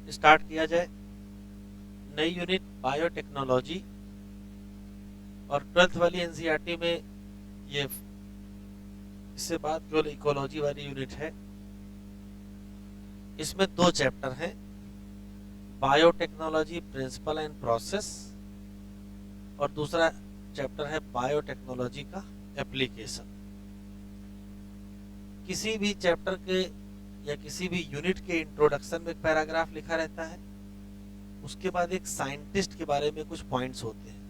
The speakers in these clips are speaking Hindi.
स्टार्ट किया जाए। नई यूनिट बायोटेक्नोलॉजी, और 12th वाली एनसीईआरटी में ये इससे बाद केवल इकोलॉजी वाली यूनिट है। इसमें 2 चैप्टर हैं, बायोटेक्नोलॉजी प्रिंसिपल एंड प्रोसेस, और दूसरा चैप्टर है बायोटेक्नोलॉजी का एप्लीकेशन। किसी भी चैप्टर के या किसी भी यूनिट के इंट्रोडक्शन में एक पैराग्राफ लिखा रहता है, उसके बाद एक साइंटिस्ट के बारे में कुछ पॉइंट्स होते हैं।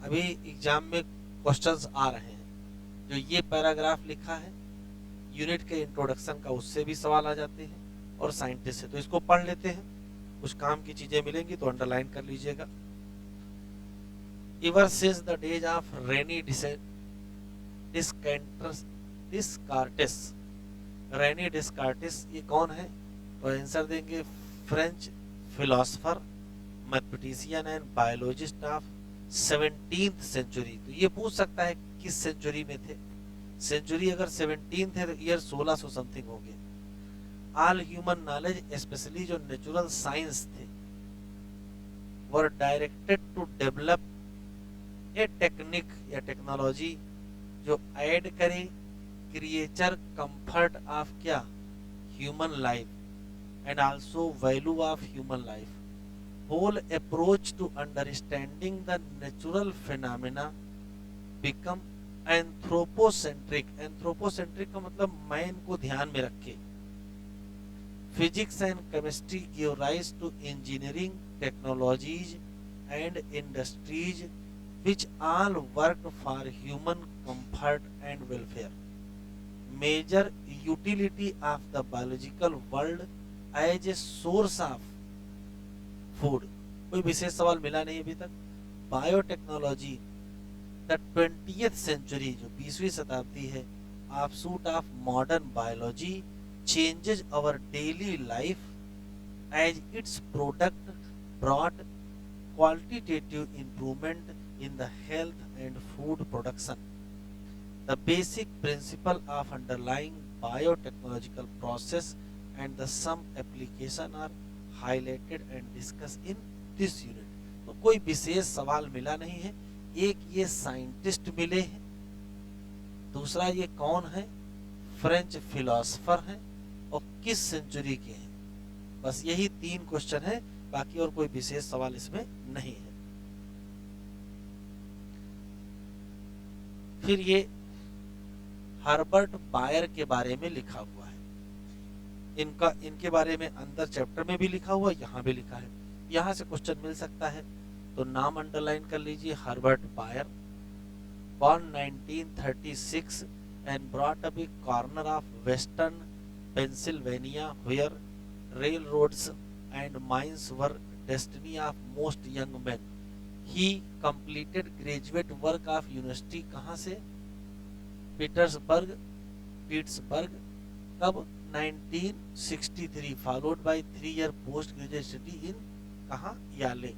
अभी एग्जाम में क्वेश्चंस आ रहे हैं, जो ये पैराग्राफ लिखा है यूनिट के इंट्रोडक्शन का, उससे भी सवाल आ जाते हैं और साइंटिस्ट से। तो इसको पढ़ लेते हैं, कुछ काम की चीजें मिलेंगी तो अंडरलाइन कर लीजिएगा। Ever since the days of René Descartes, रेनी डिस्कार्टिस ये कौन है? तो आंसर देंगे French philosopher, mathematician and biologist of 17th century. तो ये पूछ सकता है किस सेंचुरी में थे। सेंचुरी अगर 17 थे तो ईयर 1600 समथिंग हो गए। ऑल ह्यूमन नॉलेज, स्पेशली जो नेचुरल साइंस थे, were directed to develop a technique या टेक्नोलॉजी जो ऐड करे क्रिएचर कंफर्ट ऑफ क्या, human life and also value of human life. Whole approach to understanding the natural phenomena become anthropocentric. Anthropocentric का मतलब मैन को ध्यान में रखे। Physics and chemistry give rise to engineering technologies and industries which all work for human comfort and welfare. Major utility of the biological world as a source of food. कोई विशेष सवाल मिला नहीं अभी तक। बायोटेक्नोलॉजी द 20th century, जो 20वीं शताब्दी है, offshoot of modern biology changes our daily life as its product brought qualitative improvement in the health and food production. The basic principle of underlying biotechnological process and the some application are highlighted and discussed in this unit. तो कोई विशेष सवाल मिला नहीं है। एक ये साइंटिस्ट मिले हैं, दूसरा ये कौन है, फ्रेंच फिलोसफर हैं, और किस सेंचुरी के हैं। बस यही 3 क्वेश्चन है, बाकी और कोई विशेष सवाल इसमें नहीं है। फिर ये हर्बर्ट बायर के बारे में लिखा हुआ है। इनके बारे में अंदर चैप्टर में भी लिखा हुआ है, यहाँ भी लिखा है। यहाँ से क्वेश्चन मिल सकता है, तो नाम अंडरलाइन कर लीजिए, Herbert buyer, born 1936 and brought up a corner of western Pennsylvania where railroads and mines were destiny of most young men. He completed graduate work of university कहाँ से, पिट्सबर्ग, कब, 1963, followed by 3-year post graduate study in कहाँ, याले।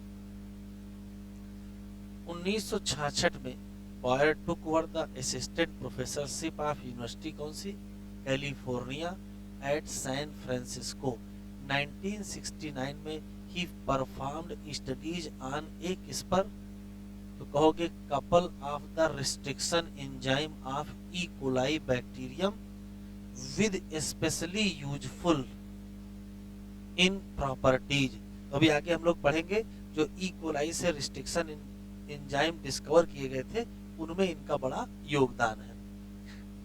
1966 में Boyer took over the assistant professorship of university, कौन सी, कैलिफोर्निया एट सैन फ्रांसिस्को। 1969 में ही परफॉर्म्ड स्टडीज ऑन एक किस पर, तो कहोगे couple of the restriction enzyme of E coli bacterium with specially useful in properties. तो अभी आगे हम लोग पढ़ेंगे जो ई कोलाई से रिस्ट्रिक्शन एंजाइम डिस्कवर किए गए थे, उनमें इनका बड़ा योगदान है।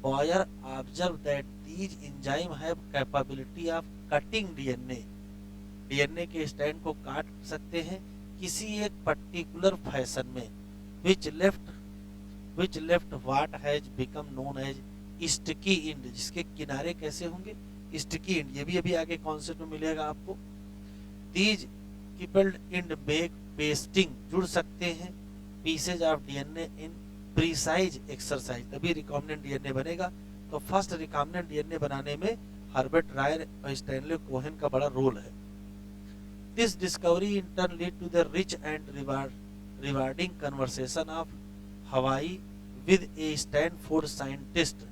Boyer observe that these enzyme have capability of cutting DNA, DNA के स्ट्रैंड को काट सकते हैं किसी एक पर्टिकुलर फैशन में, which left what has become known as sticky end, जिसके किनारे कैसे होंगे, स्टिकी एंड। ये भी अभी आगे कॉन्सेप्ट में मिलेगा आपको। these coupled end make pasting, जुड़ सकते हैं pieces of DNA in precise exercise, तभी रिकॉम्बिनेंट डीएनए बनेगा। तो फर्स्ट रिकॉम्बिनेंट डीएनए बनाने में हर्बर्ट रायर और स्टैनले कोहेन का बड़ा रोल है। This discovery in turn led to the rich and rewarding conversation of Hawaii with a Stanford scientist.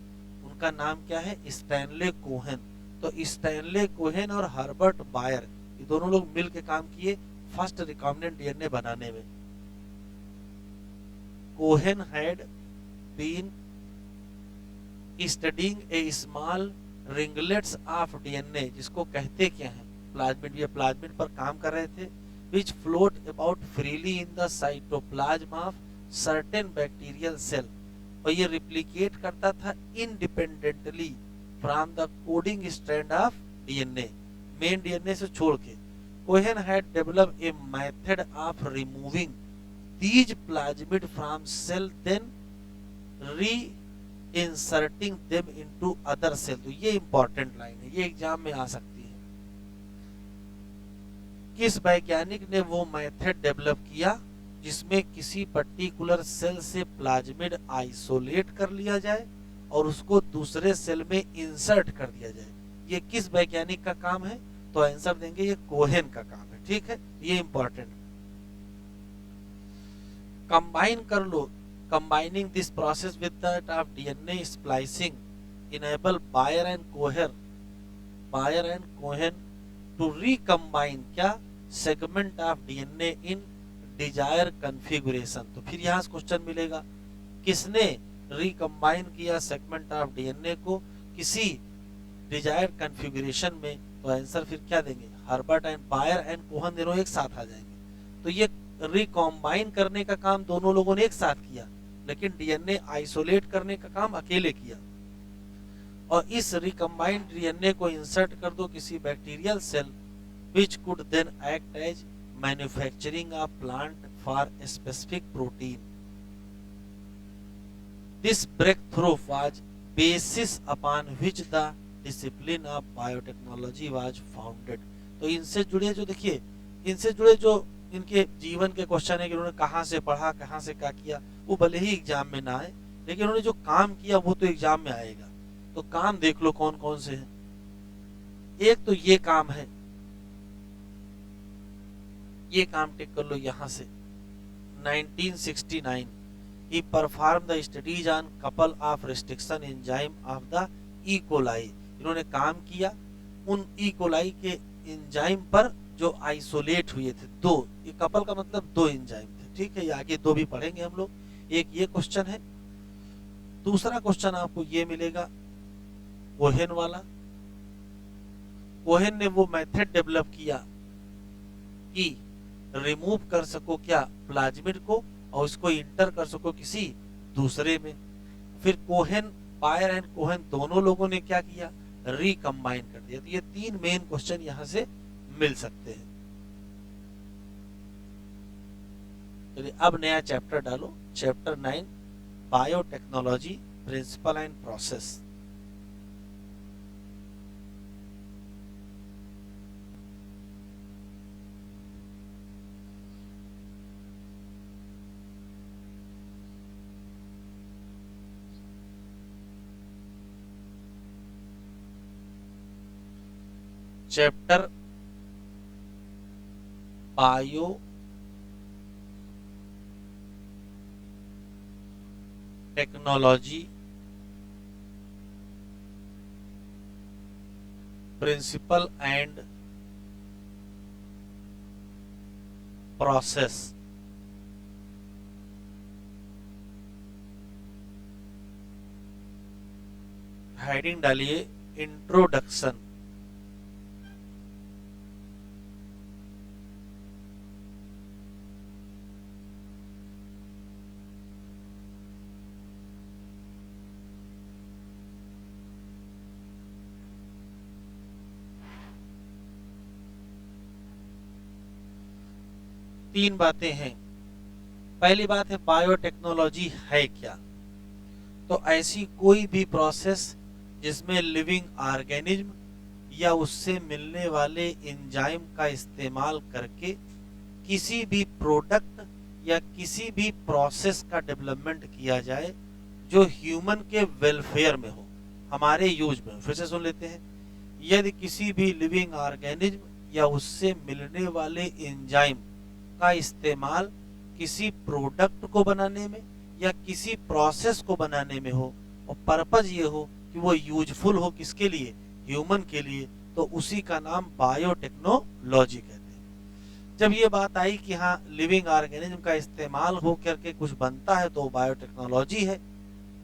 उनका नाम क्या है, स्टैनले कोहेन। तो स्टैनले कोहेन और हर्बर्ट बायर, ये दोनों लोग मिल के काम किए फर्स्ट रिकॉम्बिनेंट डीएनए बनाने में। Cohen had been studying a small ringlets of DNA, जिसको कहते क्या है प्लाज्मिड, ये प्लाज्मिड पर काम कर रहे थे, which float about freely in the cytoplasm of certain bacterial cell, और ये रिप्लिकेट करता था independently from the coding strand of DNA, main DNA से छोड़ के। Cohen had developed a method of removing these plasmid from cell then reinserting them into other cell। तो ये इंपॉर्टेंट लाइन है, ये एग्जाम में आ सकती है। किस वैज्ञानिक ने वो मेथड डेवलप किया जिसमें किसी पर्टिकुलर सेल से प्लाज्मिड आइसोलेट कर लिया जाए और उसको दूसरे सेल में इंसर्ट कर दिया जाए? ये किस वैज्ञानिक का काम है? तो आंसर देंगे ये कोहेन का काम है। ठीक है, ये इंपॉर्टेंट। कंबाइन कर लो, combining this process with that of DNA splicing enable Boyer and Cohen to recombine क्या segment of DNA in desire configuration. तो फिर यहाँ से क्वेश्चन मिलेगा, किसने रिकम्बाइन किया सेगमेंट ऑफ डीएनए को किसी डिजायर कॉन्फ़िगरेशन में? तो आंसर फिर क्या देंगे, Herbert and Boyer and Cohen दोनों एक साथ आ जाएंगे। तो ये रिकॉम्बाइन करने का काम दोनों लोगों ने एक साथ किया, लेकिन डीएनए आइसोलेट करने का काम अकेले किया। और इस रिकम्बाइंड डीएनए को इंसर्ट कर दो किसी bacterial cell which could then act as manufacturing a plant for a specific protein. This breakthrough was basis upon which the discipline of biotechnology was founded। तो इनसे जुड़े जो देखिए, इनसे जुड़े जो इनके जीवन के क्वेश्चन है कि उन्होंने कहाँ से पढ़ा, कहाँ से क्या किया, वो भले ही एग्जाम में ना आए, लेकिन उन्होंने जो काम किया वो तो एग्जाम में आएगा। तो काम देख लो कौन कौन से हैं। एक तो ये काम है, ये काम टिक कर लो यहां से। 1969 he performed the studies on couple of restriction enzyme of the E. coli। इन्होंने काम किया उन E. coli के एंजाइम पर जो आइसोलेट हुए थे। दो, ये कपल का मतलब दो एंजाइम थे। ठीक है, ये आगे दो भी पढ़ेंगे हम लोग। एक ये क्वेश्चन है। दूसरा क्वेश्चन आपको ये मिलेगा कोहेन वाला। कोहेन ने वो मेथड डेवलप किया कि रिमूव कर सको क्या प्लाज्मिड को और उसको इंटर कर सको किसी दूसरे में। फिर कोहेन, बायर एंड कोहेन दोनों लोगों ने क्या किया, रिकम्बाइन कर दिया। तो ये तीन मेन क्वेश्चन यहां से मिल सकते हैं। चलिए अब नया चैप्टर डालो, chapter 9 biotechnology principle and process. Chapter biotechnology principle and process. Heading डालिए इंट्रोडक्शन। तीन बातें हैं। पहली बात है बायोटेक्नोलॉजी है क्या। तो ऐसी कोई भी प्रोसेस जिसमें लिविंग ऑर्गेनिज्म या उससे मिलने वाले एंजाइम का इस्तेमाल करके किसी भी प्रोडक्ट या किसी भी प्रोसेस का डेवलपमेंट किया जाए जो ह्यूमन के वेलफेयर में हो, हमारे यूज में हो। फिर से सुन लेते हैं, यदि किसी भी लिविंग ऑर्गेनिज्म या उससे मिलने वाले एंजाइम का इस्तेमाल किसी प्रोडक्ट को बनाने में या किसी प्रोसेस को बनाने में हो और पर्पज ये हो कि वो यूजफुल हो किसके लिए, ह्यूमन के लिए, तो उसी का नाम बायोटेक्नोलॉजी कहते हैं। जब ये बात आई कि हाँ लिविंग ऑर्गेनिज्म का इस्तेमाल हो करके कुछ बनता है तो बायोटेक्नोलॉजी है,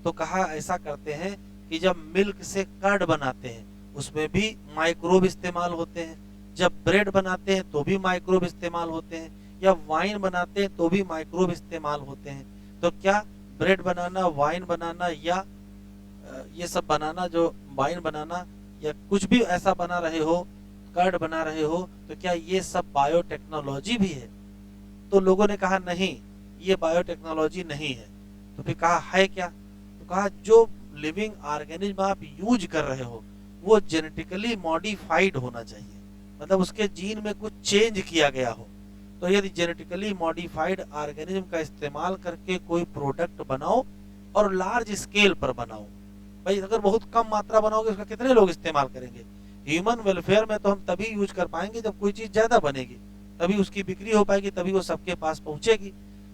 तो कहा ऐसा करते हैं कि जब मिल्क से कर्ड बनाते हैं उसमें भी माइक्रोब इस्तेमाल होते हैं, जब ब्रेड बनाते हैं तो भी माइक्रोब इस्तेमाल होते हैं, या वाइन बनाते हैं तो भी माइक्रोब इस्तेमाल होते हैं। तो क्या ब्रेड बनाना, वाइन बनाना, या ये सब बनाना, जो वाइन बनाना या कुछ भी ऐसा बना रहे हो, कर्ड बना रहे हो, तो क्या ये सब बायोटेक्नोलॉजी भी है? तो लोगों ने कहा नहीं, ये बायोटेक्नोलॉजी नहीं है। तो फिर कहा है क्या? तो कहा जो लिविंग ऑर्गेनिज्म आप यूज कर रहे हो वो जेनेटिकली मॉडिफाइड होना चाहिए, मतलब उसके जीन में कुछ चेंज किया गया हो। तो यदि जेनेटिकली मॉडिफाइड ऑर्गेनिज्म का इस्तेमाल करके कोई प्रोडक्ट बनाओ और लार्ज स्केल पर बनाओ, भाई अगर बहुत कम मात्रा बनाओगे उसका कितने लोग इस्तेमाल करेंगे? ह्यूमन वेलफेयर में तो हम तभी यूज कर पाएंगे जब कोई चीज ज्यादा बनेगी, तभी उसकी बिक्री हो पाएगी, तभी वो सबके पास पहुंचेगी।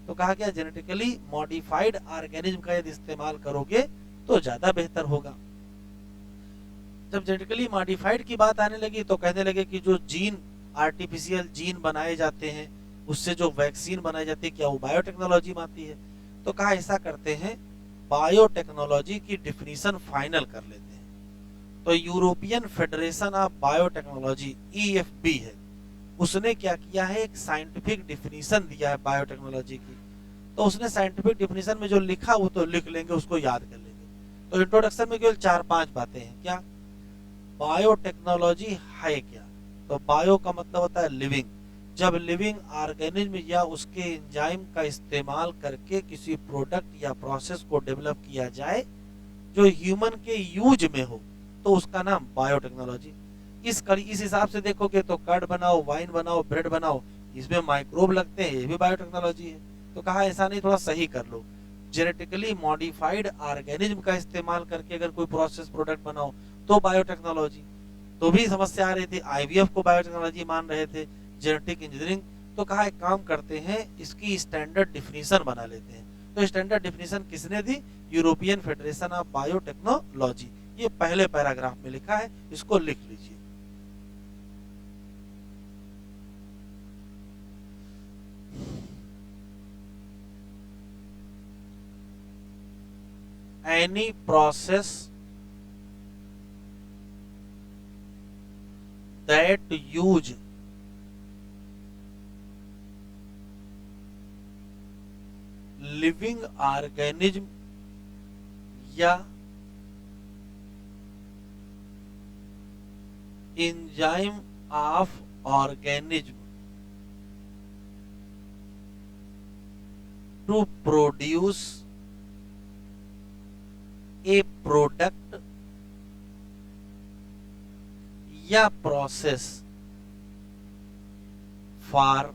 तो कहा गया जेनेटिकली मॉडिफाइड ऑर्गेनिज्म का यदि इस्तेमाल करोगे तो ज्यादा बेहतर होगा। जब जेनेटिकली मॉडिफाइड की बात आने लगी तो कहने लगे कि जो जीन, आर्टिफिशियल जीन बनाए जाते हैं, उससे जो वैक्सीन बनाई जाती है, क्या वो बायोटेक्नोलॉजी में आती है? तो कहा ऐसा करते हैं, बायोटेक्नोलॉजी की डिफिनीशन फाइनल कर लेते हैं। तो European Federation of biotechnology EFB है, उसने क्या किया है, एक साइंटिफिक डिफिनीशन दिया है बायोटेक्नोलॉजी की। तो उसने साइंटिफिक डिफिनीशन में जो लिखा वो तो लिख लेंगे, उसको याद कर लेंगे। तो इंट्रोडक्शन में केवल 4-5 बातें हैं। क्या बायोटेक्नोलॉजी है क्या? तो बायो का मतलब होता है लिविंग। जब लिविंग ऑर्गेनिज्म या उसके एंजाइम का इस्तेमाल करके किसी प्रोडक्ट या प्रोसेस को डेवलप किया जाए जो ह्यूमन के यूज में हो, तो उसका नाम बायोटेक्नोलॉजी। इस हिसाब से देखोगे तो कर्ड बनाओ, वाइन बनाओ, ब्रेड बनाओ, इसमें माइक्रोब लगते हैं, ये भी बायोटेक्नोलॉजी है। तो कहा ऐसा नहीं, थोड़ा सही कर लो, जेनेटिकली मॉडिफाइड ऑर्गेनिज्म का इस्तेमाल करके अगर कोई प्रोसेस प्रोडक्ट बनाओ तो बायोटेक्नोलॉजी। तो भी समस्या आ रही थी, IVF को बायोटेक्नोलॉजी मान रहे थे, जेनेटिक इंजीनियरिंग। तो कहा एक काम करते हैं, इसकी स्टैंडर्ड डिफिनीशन बना लेते हैं। तो स्टैंडर्ड डिफिनीशन किसने दी? European Federation of Biotechnology. ये पहले पैराग्राफ में लिखा है, इसको लिख लीजिए। Any process that use living organism या enzyme of organism to produce a product या process for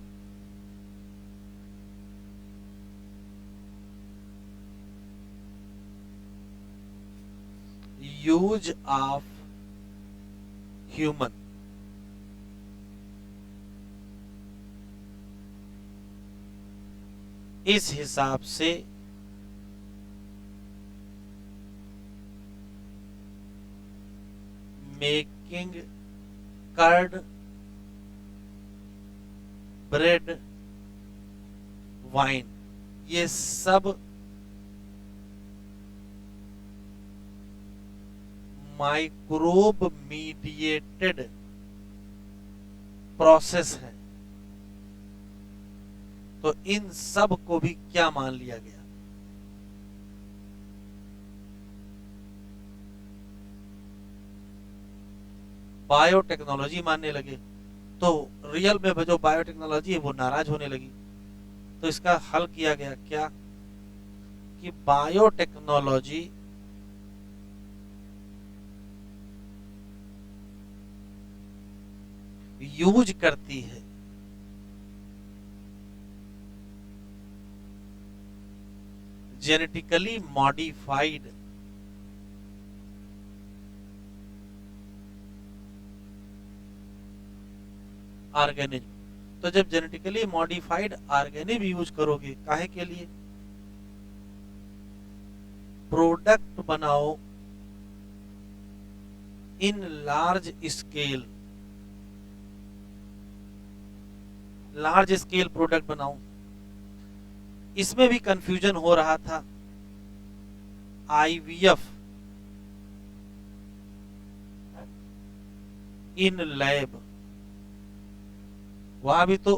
use of human। इस हिसाब से मेकिंग कर्ड, ब्रेड, वाइन, ये सब माइक्रोब मीडिएटेड प्रोसेस है। तो इन सब को भी क्या मान लिया गया? बायोटेक्नोलॉजी मानने लगे। तो रियल में जो बायोटेक्नोलॉजी है वो नाराज होने लगी। तो इसका हल किया गया क्या कि बायोटेक्नोलॉजी यूज करती है जेनेटिकली मॉडिफाइड ऑर्गेनिज्म। तो जब जेनेटिकली मॉडिफाइड ऑर्गेनिज्म यूज करोगे, काहे के लिए? प्रोडक्ट बनाओ in large scale, large scale product बनाऊं, इसमें भी कंफ्यूजन हो रहा था। आईवीएफ इन लैब, वहां भी तो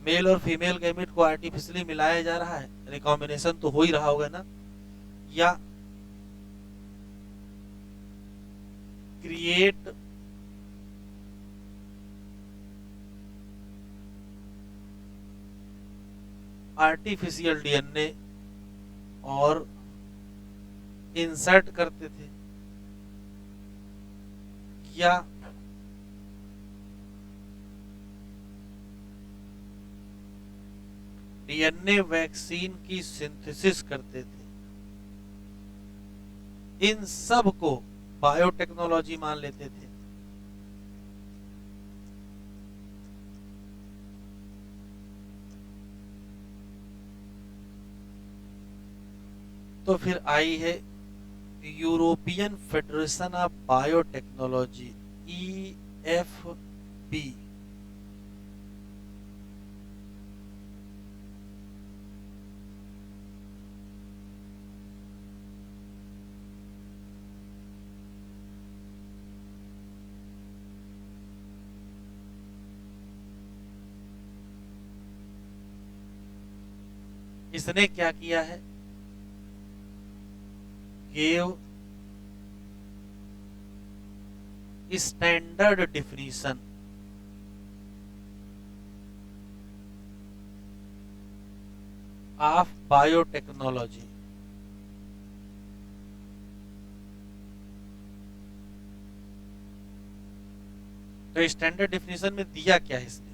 मेल और फीमेल गैमेट को आर्टिफिशियली मिलाया जा रहा है, रिकॉम्बिनेशन तो हो ही रहा होगा ना। या क्रिएट आर्टिफिशियल डीएनए और इंसर्ट करते थे, या डीएनए वैक्सीन की सिंथेसिस करते थे। इन सब को बायोटेक्नोलॉजी मान लेते थे। तो फिर आई है European Federation of biotechnology, EFB। इसने क्या किया है, gave standard definition of biotechnology. तो स्टैंडर्ड डिफिनीशन में दिया क्या है इसने,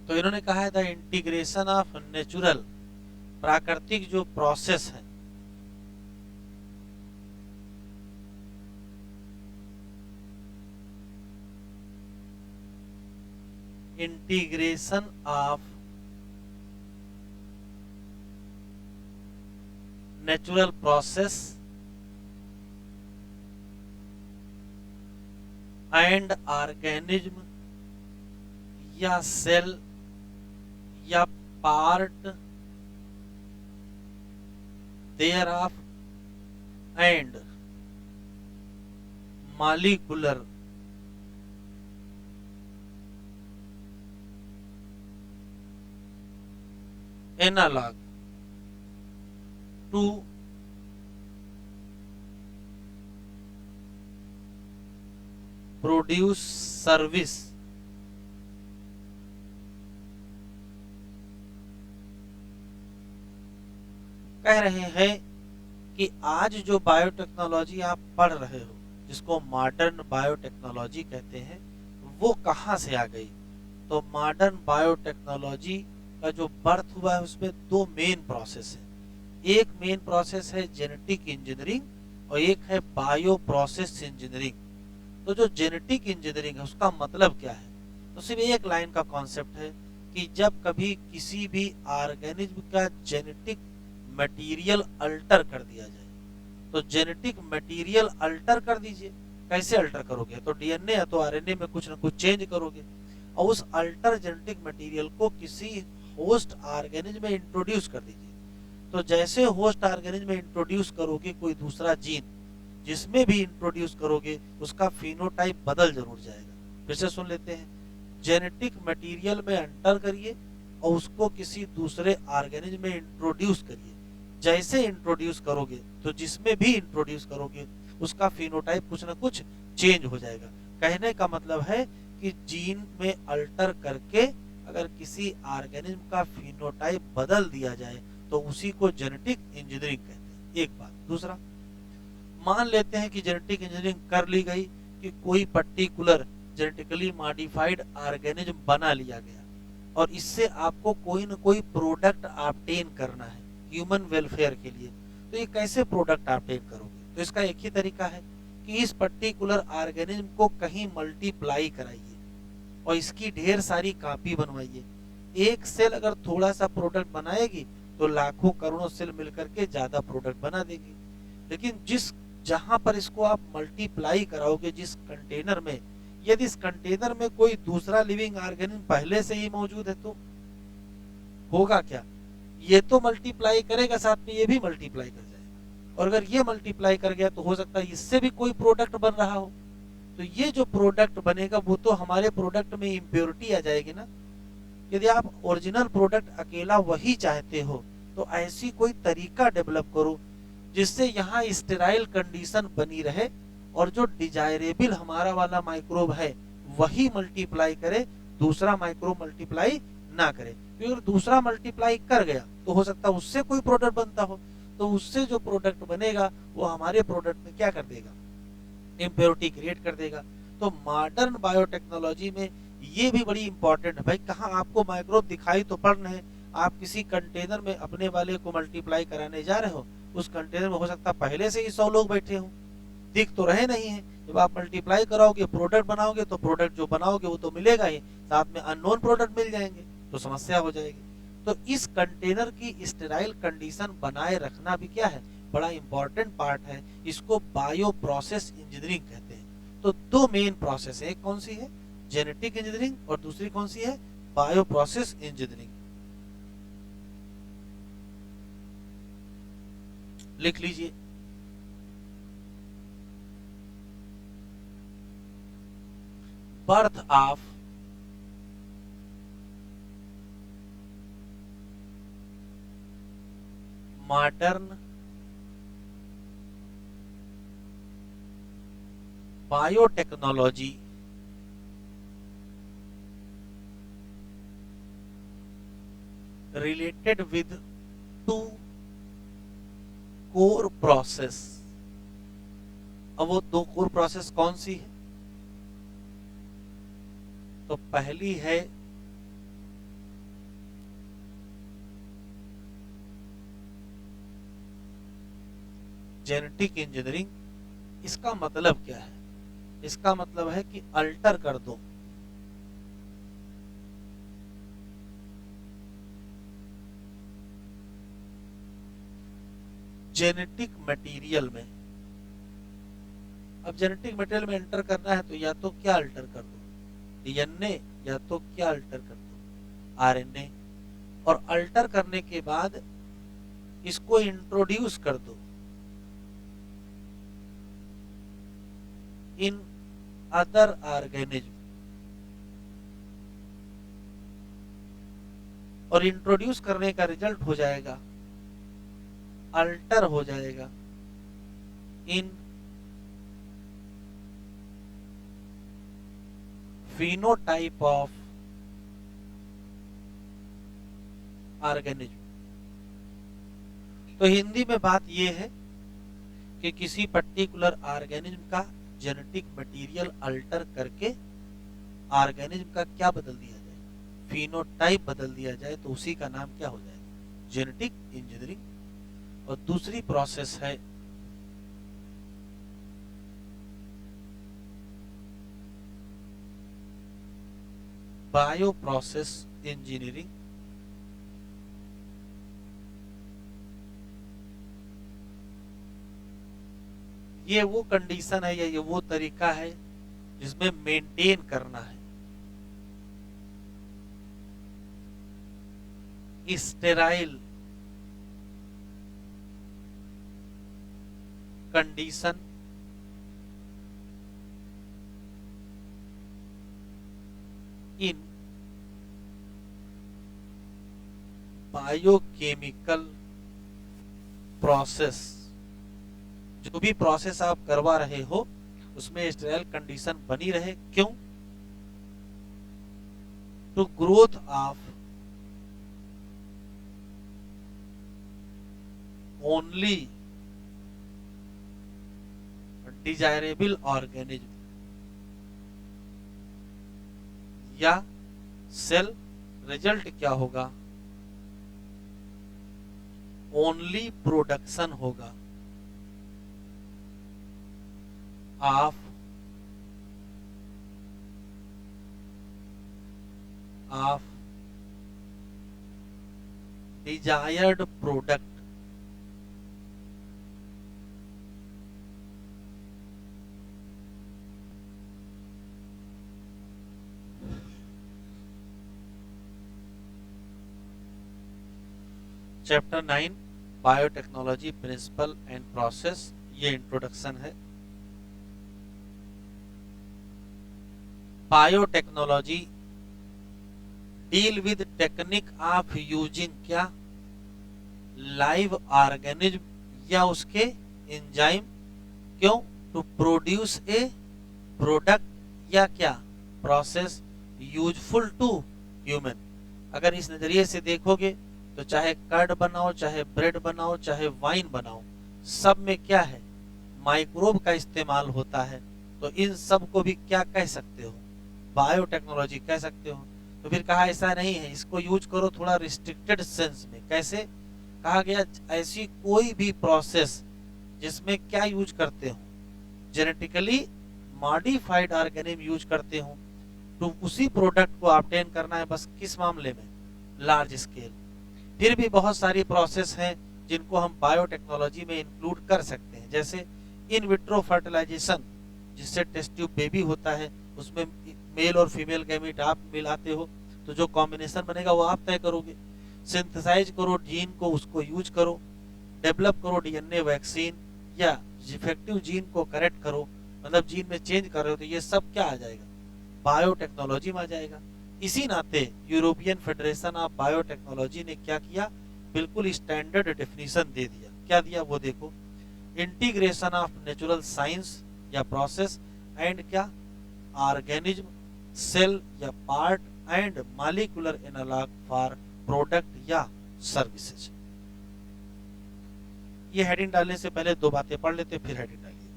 तो इन्होंने कहा है द इंटीग्रेशन ऑफ नेचुरल, प्राकृतिक जो प्रोसेस है, integration of natural process and organism या सेल या part thereof and molecular analog to produce service. कह रहे हैं कि आज जो बायोटेक्नोलॉजी आप पढ़ रहे हो, जिसको मॉडर्न बायोटेक्नोलॉजी कहते हैं, वो कहां से आ गई। तो मॉडर्न बायोटेक्नोलॉजी का जो बर्थ हुआ है उसमें दो मेन प्रोसेस है। एक मेन प्रोसेस है जेनेटिक इंजीनियरिंग और एक है बायो प्रोसेस इंजीनियरिंग। तो जो जेनेटिक इंजीनियरिंग है उसका मतलब क्या है, तो सिर्फ एक लाइन का कॉन्सेप्ट है कि जब कभी किसी भी ऑर्गेनिज्म का जेनेटिक मटेरियल अल्टर कर दिया जाए, तो जेनेटिक मटेरियल अल्टर कर दीजिए। कैसे अल्टर करोगे, तो डीएनए या तो आरएनए में कुछ ना कुछ चेंज करोगे और उस अल्टर जेनेटिक मटेरियल को किसी होस्ट ऑर्गेनिज्म में इंट्रोड्यूस कर दीजिए। तो जैसे होस्ट ऑर्गेनिज्म में इंट्रोड्यूस करोगे कोई दूसरा जीन, जिसमें भी इंट्रोड्यूस करोगे उसका फिनोटाइप बदल जरूर जाएगा। फिर से सुन लेते हैं, जेनेटिक मटेरियल में एंटर करिए और उसको किसी दूसरे ऑर्गेनिज्म में इंट्रोड्यूस करिए। जैसे इंट्रोड्यूस करोगे तो जिसमें भी इंट्रोड्यूस करोगे उसका फिनोटाइप कुछ ना कुछ चेंज हो जाएगा। कहने का मतलब है कि जीन में अल्टर करके अगर किसी ऑर्गेनिज्म का फिनोटाइप बदल दिया जाए तो उसी को जेनेटिक इंजीनियरिंग कहते हैं। एक बात। दूसरा, मान लेते हैं कि जेनेटिक इंजीनियरिंग कर ली गई कि कोई पर्टिकुलर जेनेटिकली मॉडिफाइड ऑर्गेनिज्म बना लिया गया और इससे आपको कोई ना कोई प्रोडक्ट ऑब्टेन करना है ह्यूमन वेलफेयर के लिए। तो ये कैसे प्रोडक्ट ऑब्टेन करोगे, तो इसका एक ही तरीका है कि इस पर्टिकुलर ऑर्गेनिज्म को कहीं मल्टीप्लाई कराइए और इसकी ढेर सारी कॉपी बनवाइए। एक सेल अगर थोड़ा सा प्रोडक्ट बनाएगी तो लाखों करोड़ों सेल मिलकर के ज्यादा प्रोडक्ट बना देगी। लेकिन जहां पर इसको आप मल्टीप्लाई कराओगे जिस कंटेनर में, यदि इस कंटेनर में कोई दूसरा लिविंग ऑर्गेनिज्म पहले से ही मौजूद है तो होगा क्या, ये तो मल्टीप्लाई करेगा, साथ में ये भी मल्टीप्लाई कर जाएगा। और अगर ये मल्टीप्लाई कर गया तो हो सकता है इससे भी कोई प्रोडक्ट बन रहा हो, तो ये जो प्रोडक्ट बनेगा वो तो हमारे प्रोडक्ट में इम्प्योरिटी आ जाएगी ना। यदि आप ओरिजिनल प्रोडक्ट अकेला वही चाहते हो तो ऐसी कोई तरीका डेवलप करो जिससे यहाँ स्टेराइल कंडीशन बनी रहे और जो डिजायरेबल हमारा वाला माइक्रोब है वही मल्टीप्लाई करे, दूसरा माइक्रोब मल्टीप्लाई ना करे। क्योंकि अगर दूसरा मल्टीप्लाई कर गया तो हो सकता है उससे कोई प्रोडक्ट बनता हो, तो उससे जो प्रोडक्ट बनेगा वो हमारे प्रोडक्ट में क्या कर देगा, इम्प्योरिटी क्रिएट कर देगा। तो मॉडर्न बायोटेक्नोलॉजी में ये भी बड़ी इंपॉर्टेंट है भाई। कहाँ आपको माइक्रोब दिखाई तो पड़ रहे हैं, आप किसी कंटेनर में अपने वाले को मल्टीप्लाई कराने जा रहे हो, उस कंटेनर में हो सकता है पहले से ही 100 लोग बैठे हों, दिख तो रहे नहीं है। जब आप मल्टीप्लाई कराओगे प्रोडक्ट बनाओगे तो प्रोडक्ट जो बनाओगे वो तो मिलेगा ही, साथ में अननोन प्रोडक्ट मिल जाएंगे तो समस्या हो जाएगी। तो इस कंटेनर की स्टेराइल कंडीशन बनाए रखना भी क्या है, बड़ा इंपॉर्टेंट पार्ट है। इसको बायो प्रोसेस इंजीनियरिंग कहते हैं। तो दो मेन प्रोसेस है, एक कौन सी है जेनेटिक इंजीनियरिंग और दूसरी कौन सी है बायो प्रोसेस इंजीनियरिंग। लिख लीजिए, birth of modern biotechnology related with two core process। अब वो दो कोर प्रोसेस कौन सी है, तो पहली है जेनेटिक इंजीनियरिंग। इसका मतलब क्या है, इसका मतलब है कि अल्टर कर दो जेनेटिक मटेरियल में। अब जेनेटिक मटेरियल में एंटर करना है तो या तो क्या अल्टर कर दो डीएनए, या तो क्या अल्टर कर दो आरएनए, और अल्टर करने के बाद इसको इंट्रोड्यूस कर दो इन अदर ऑर्गेनिज्म, और इंट्रोड्यूस करने का रिजल्ट हो जाएगा अल्टर हो जाएगा इन phenotype of organism। तो हिंदी में बात यह है कि किसी पर्टिकुलर ऑर्गेनिज्म का जेनेटिक मटेरियल अल्टर करके ऑर्गेनिज्म का क्या बदल दिया जाए, फिनोटाइप बदल दिया जाए, तो उसी का नाम क्या हो जाएगा जेनेटिक इंजीनियरिंग। और दूसरी प्रोसेस है बायो प्रोसेस इंजीनियरिंग। ये वो कंडीशन है या ये वो तरीका है जिसमें मेंटेन करना है sterile condition in biochemical process. जो भी प्रोसेस आप करवा रहे हो उसमें स्टेराइल कंडीशन बनी रहे, क्यों, to growth of only desirable organism, या सेल रिजल्ट क्या होगा ओनली प्रोडक्शन होगा of of desired product chapter 9 biotechnology principle and process, ये इंट्रोडक्शन है। Biotechnology deal with technique of using क्या, लाइव ऑर्गेनिज्म या उसके एंजाइम, क्यों, टू प्रोड्यूस ए प्रोडक्ट या क्या प्रोसेस यूजफुल टू ह्यूमन। अगर इस नजरिए से देखोगे तो चाहे कर्ड बनाओ, चाहे ब्रेड बनाओ, चाहे वाइन बनाओ, सब में क्या है, माइक्रोब का इस्तेमाल होता है। तो इन सब को भी क्या कह सकते हो, बायोटेक्नोलॉजी कह सकते हो। तो फिर कहा ऐसा नहीं है, इसको यूज करो थोड़ा रिस्ट्रिक्टेड सेंस में। कैसे कहा गया, ऐसी कोई भी प्रोसेस जिसमें क्या यूज करते हो, जेनेटिकली मॉडिफाइड ऑर्गेनिज्म यूज करते हो, तो उसी प्रोडक्ट को ऑब्टेन करना है। बस किस मामले में, लार्ज स्केल। फिर भी बहुत सारी प्रोसेस हैं जिनको हम बायोटेक्नोलॉजी में इंक्लूड कर सकते हैं, जैसे इन विट्रो फर्टिलाइजेशन, जिससे टेस्ट ट्यूब बेबी होता है, उसमें मेल और फीमेल गैमीट आप मिलाते हो, तो जो कॉम्बिनेशन बनेगा वो आप तय करोगे। सिंथेसाइज करो जीन को, उसको यूज करो। डेवलप करो डीएनए वैक्सीन, या डिफेक्टिव जीन को करेक्ट करो, मतलब जीन में चेंज कर रहे हो, तो ये सब क्या आ जाएगा, बायोटेक्नोलॉजी में आ जाएगा। इसी नाते यूरोपियन फेडरेशन ऑफ बायोटेक्नोलॉजी ने क्या किया, बिल्कुल स्टैंडर्ड डेफिनेशन दे दिया। क्या दिया वो देखो, इंटीग्रेशन ऑफ नेचुरल साइंस या प्रोसेस एंड क्या, ऑर्गेनिज्म, सेल या part and molecular analog for product या सर्विसेज। ये हेडिंग डालने से पहले दो बातें पढ़ लेते, फिर हेडिंग डालिए।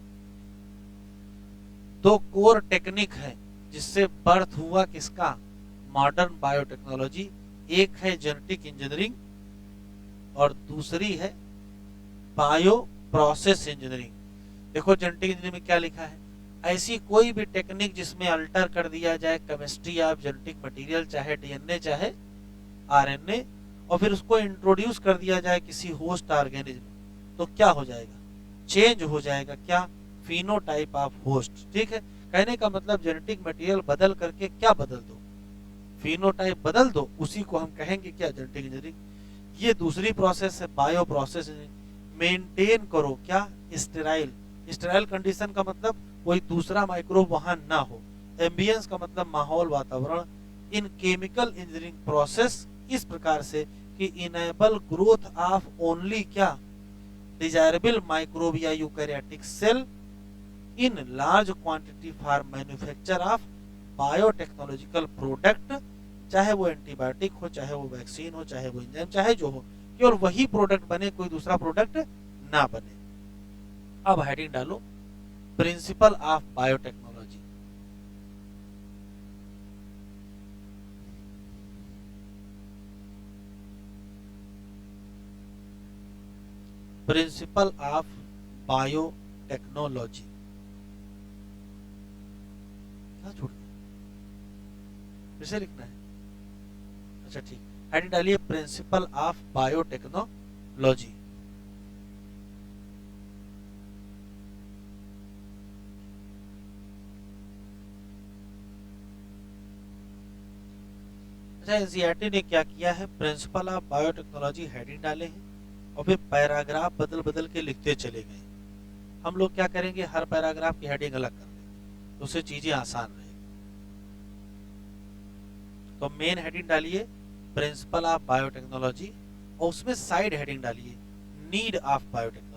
दो कोर टेक्निक है जिससे बर्थ हुआ किसका, मॉडर्न बायोटेक्नोलॉजी। एक है जेनेटिक इंजीनियरिंग और दूसरी है बायो प्रोसेस इंजीनियरिंग। देखो जेनेटिक इंजीनियरिंग में क्या लिखा है, ऐसी कोई भी टेक्निक जिसमें अल्टर कर दिया जाए केमिस्ट्री ऑफ जेनेटिक मटेरियल, चाहे डीएनए चाहे आरएनए, और फिर उसको इंट्रोड्यूस कर दिया जाए किसी होस्ट ऑर्गेनिज्म, तो क्या हो जाएगा, चेंज हो जाएगा क्या, फिनोटाइप ऑफ होस्ट। ठीक है, कहने का मतलब जेनेटिक मटेरियल बदल करके क्या बदल दो, फिनोटाइप बदल दो, उसी को हम कहेंगे क्या, जेनेटिक इंजीनियरिंग। ये दूसरी प्रोसेस है बायो प्रोसेस। मेंटेन करो क्या, स्टेराइल। स्टेराइल कंडीशन का मतलब कोई दूसरा माइक्रोब वहां ना हो। एम्बियंस का मतलब माहौल, वातावरण। इन केमिकल इंजीनियरिंग प्रोसेस इस प्रकार से कि इनेबल ग्रोथ ऑफ ओनली क्या, डिजायरेबल माइक्रोब या eukaryotic cell in large quantity for manufacture of biotechnological product, चाहे वो एंटीबायोटिक हो, चाहे वो वैक्सीन हो, चाहे वो एंजाइम, चाहे जो हो, केवल वही प्रोडक्ट बने, कोई दूसरा प्रोडक्ट ना बने। अब हेडिंग डालो, principle of biotechnology. Principle of biotechnology क्या छूट गया, फिर से लिखना है, अच्छा ठीक। हेडिंग डालिए प्रिंसिपल ऑफ बायोटेक्नोलॉजी। अच्छा, एनसीईआरटी ने क्या किया है, प्रिंसिपल ऑफ बायोटेक्नोलॉजी हेडिंग डाले हैं और फिर पैराग्राफ बदल बदल के लिखते चले गए। हम लोग क्या करेंगे, हर पैराग्राफ की हेडिंग अलग कर देंगे, तो उससे चीजें आसान रहेगी। तो मेन हेडिंग डालिए प्रिंसिपल ऑफ बायोटेक्नोलॉजी, और उसमें साइड हेडिंग डालिए नीड ऑफ बायोटेक्नोलॉजी।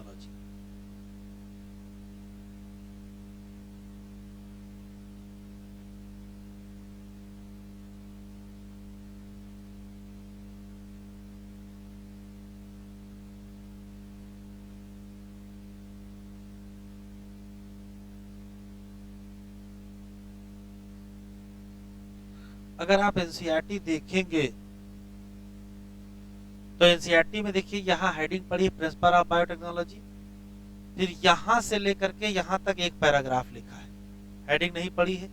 अगर आप एनसीईआरटी देखेंगे तो एनसीईआरटी में देखिए यहाँ हेडिंग पड़ी प्रिंसिपल ऑफ बायोटेक्नोलॉजी, फिर यहां से लेकर के यहां तक एक पैराग्राफ लिखा है, हेडिंग नहीं पड़ी है।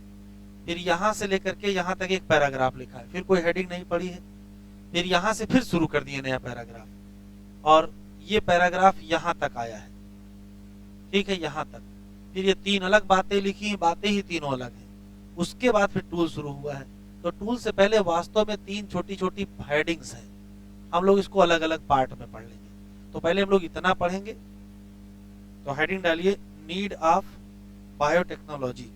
फिर यहां से लेकर के यहां तक एक पैराग्राफ लिखा है, फिर कोई हेडिंग नहीं पड़ी है। फिर यहां से फिर शुरू कर दिए नया पैराग्राफ, और ये पैराग्राफ यहां तक आया है, ठीक है, यहां तक। फिर ये 3 अलग बातें लिखी हैं, बातें ही तीनों अलग हैं। उसके बाद फिर टूल शुरू हुआ है। तो टूल से पहले वास्तव में 3 छोटी छोटी हेडिंग्स हैं, हम लोग इसको अलग अलग पार्ट में पढ़ लेंगे। तो पहले हम लोग इतना पढ़ेंगे। तो हेडिंग डालिए, नीड ऑफ बायोटेक्नोलॉजी।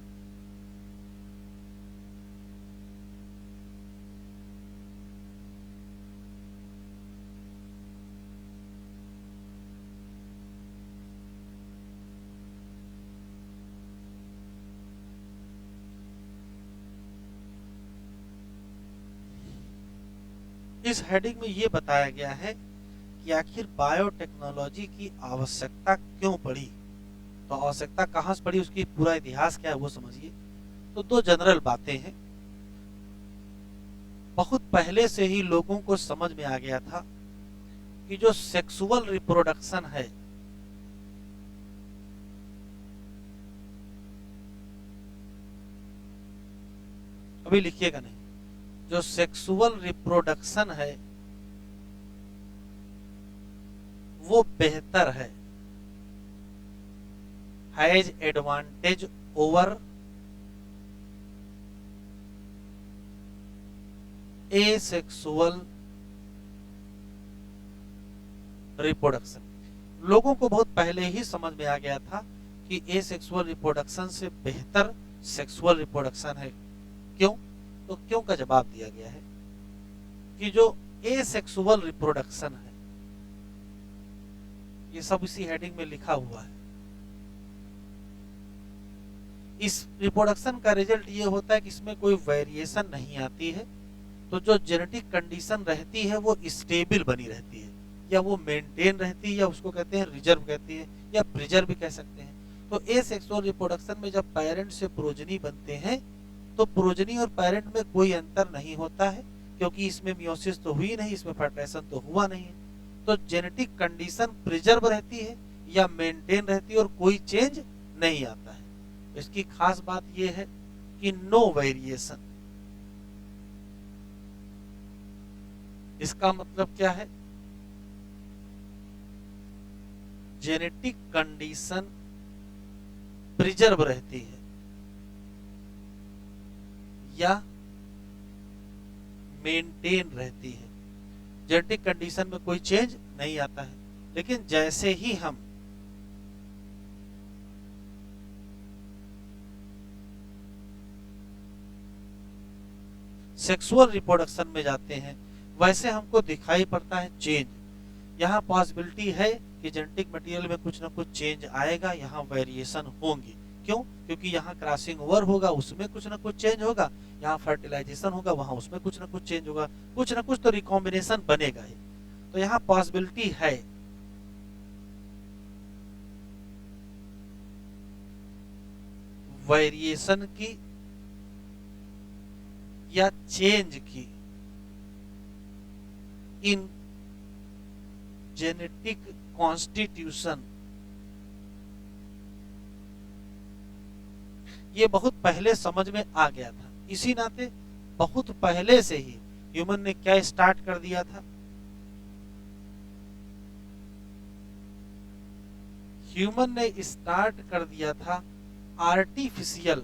इस हेडिंग में ये बताया गया है कि आखिर बायोटेक्नोलॉजी की आवश्यकता क्यों पड़ी। तो आवश्यकता कहां से पड़ी, उसकी पूरा इतिहास क्या है वो समझिए। तो 2 जनरल बातें हैं। बहुत पहले से ही लोगों को समझ में आ गया था कि जो सेक्सुअल रिप्रोडक्शन है, अभी लिखिएगा नहीं, जो सेक्सुअल रिप्रोडक्शन है वो बेहतर है, has advantage over asexual reproduction. लोगों को बहुत पहले ही समझ में आ गया था कि एसेक्सुअल रिप्रोडक्शन से बेहतर सेक्सुअल रिप्रोडक्शन है। क्यों? तो क्यों का जवाब दिया गया है कि जो एसेक्सुअल रिप्रोडक्शन है, ये सब इसी हेडिंग में लिखा हुआ है। इस रिप्रोडक्शन का रिजल्ट ये होता है कि इसमें कोई वेरिएशन नहीं आती है। तो जो जेनेटिक कंडीशन रहती है वो स्टेबल बनी रहती है, या वो मेंटेन रहती है, या उसको कहते हैं रिजर्व कहते हैं, या प्रिजर्व भी कह सकते हैं। तो एसेक्सुअल रिप्रोडक्शन में जब पेरेंट से प्रोजनी बनते हैं तो प्रोजनी और पेरेंट में कोई अंतर नहीं होता है, क्योंकि इसमें मियोसिस तो हुई नहीं, इसमें फर्टिलाइजेशन तो हुआ नहीं है। तो जेनेटिक कंडीशन प्रिजर्व रहती है या मेंटेन रहती है और कोई चेंज नहीं आता है। इसकी खास बात यह है कि नो वेरिएशन। इसका मतलब क्या है? जेनेटिक कंडीशन प्रिजर्व रहती है या मेंटेन रहती है। जेनेटिक कंडीशन में कोई चेंज नहीं आता है। लेकिन जैसे ही हम सेक्सुअल रिप्रोडक्शन में जाते हैं वैसे हमको दिखाई पड़ता है चेंज। यहाँ पॉसिबिलिटी है कि जेनेटिक मटेरियल में कुछ ना कुछ चेंज आएगा, यहाँ वेरिएशन होंगी। क्यों? क्योंकि यहाँ क्रॉसिंग ओवर होगा, उसमें कुछ ना कुछ चेंज होगा, यहाँ फर्टिलाइजेशन होगा, वहां उसमें कुछ ना कुछ चेंज होगा, कुछ ना कुछ तो रिकॉम्बिनेशन बनेगा ही। तो यहाँ पॉसिबिलिटी है। वेरिएशन की या चेंज की इन जेनेटिक कॉन्स्टिट्यूशन, ये बहुत पहले समझ में आ गया था। इसी नाते बहुत पहले से ही ह्यूमन ने क्या स्टार्ट कर दिया था? ह्यूमन ने स्टार्ट कर दिया था आर्टिफिशियल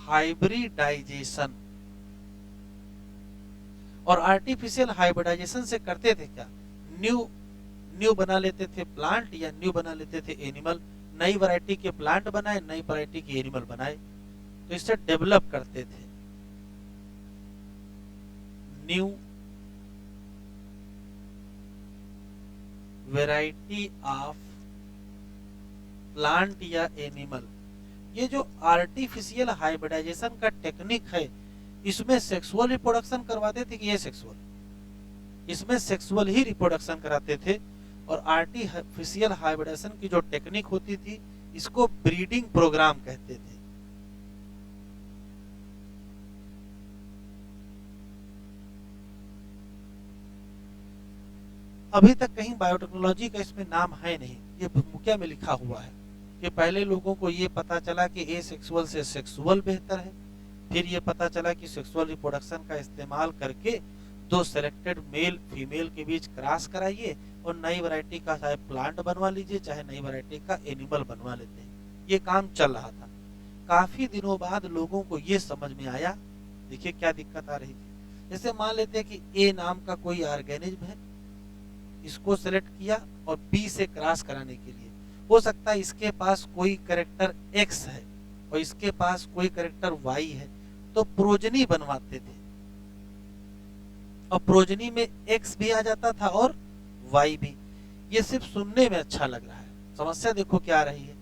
हाइब्रिडाइजेशन। और आर्टिफिशियल हाइब्रिडाइजेशन से करते थे क्या? न्यू न्यू बना लेते थे प्लांट, या न्यू बना लेते थे एनिमल। नई वैरायटी के प्लांट बनाए, नई वैरायटी के एनिमल बनाए, तो इससे डेवलप करते थे। न्यू वैरायटी ऑफ प्लांट या एनिमल। ये जो आर्टिफिशियल हाइब्रिडाइजेशन का टेक्निक है, इसमें सेक्सुअल रिप्रोडक्शन करवाते थे कि ये सेक्सुअल? इसमें सेक्सुअल ही रिप्रोडक्शन कराते थे। और आर्टिफिशियल हाइब्रिडेशन की जो टेक्निक होती थी, इसको ब्रीडिंग प्रोग्राम कहते थे। अभी तक कहीं बायोटेक्नोलॉजी का इसमें नाम है नहीं, ये भूमिका में लिखा हुआ है कि पहले लोगों को ये पता चला कि एसेक्सुअल से सेक्सुअल बेहतर है, फिर ये पता चला कि सेक्सुअल रिप्रोडक्शन का इस्तेमाल करके दो सेलेक्टेड मेल फीमेल के बीच क्रॉस कराइए और नई वैरायटी का चाहे प्लांट बनवा लीजिए चाहे नई वैरायटी का एनिमल बनवा लेते हैं। ये काम चल रहा था। काफी दिनों बाद लोगों को ये समझ में आया, देखिए क्या दिक्कत आ रही थी। जैसे मान लेते हैं कि ए नाम का कोई ऑर्गेनिज्म है, इसको सेलेक्ट किया और बी से क्रॉस कराने के लिए हो सकता है इसके पास कोई कैरेक्टर एक्स है और इसके पास कोई कैरेक्टर वाई है, तो प्रोजनी बनवाते थे और प्रोजनी में एक्स भी आ जाता था और वाई भी। ये सिर्फ सुनने में अच्छा लग रहा है, समस्या देखो क्या रही है।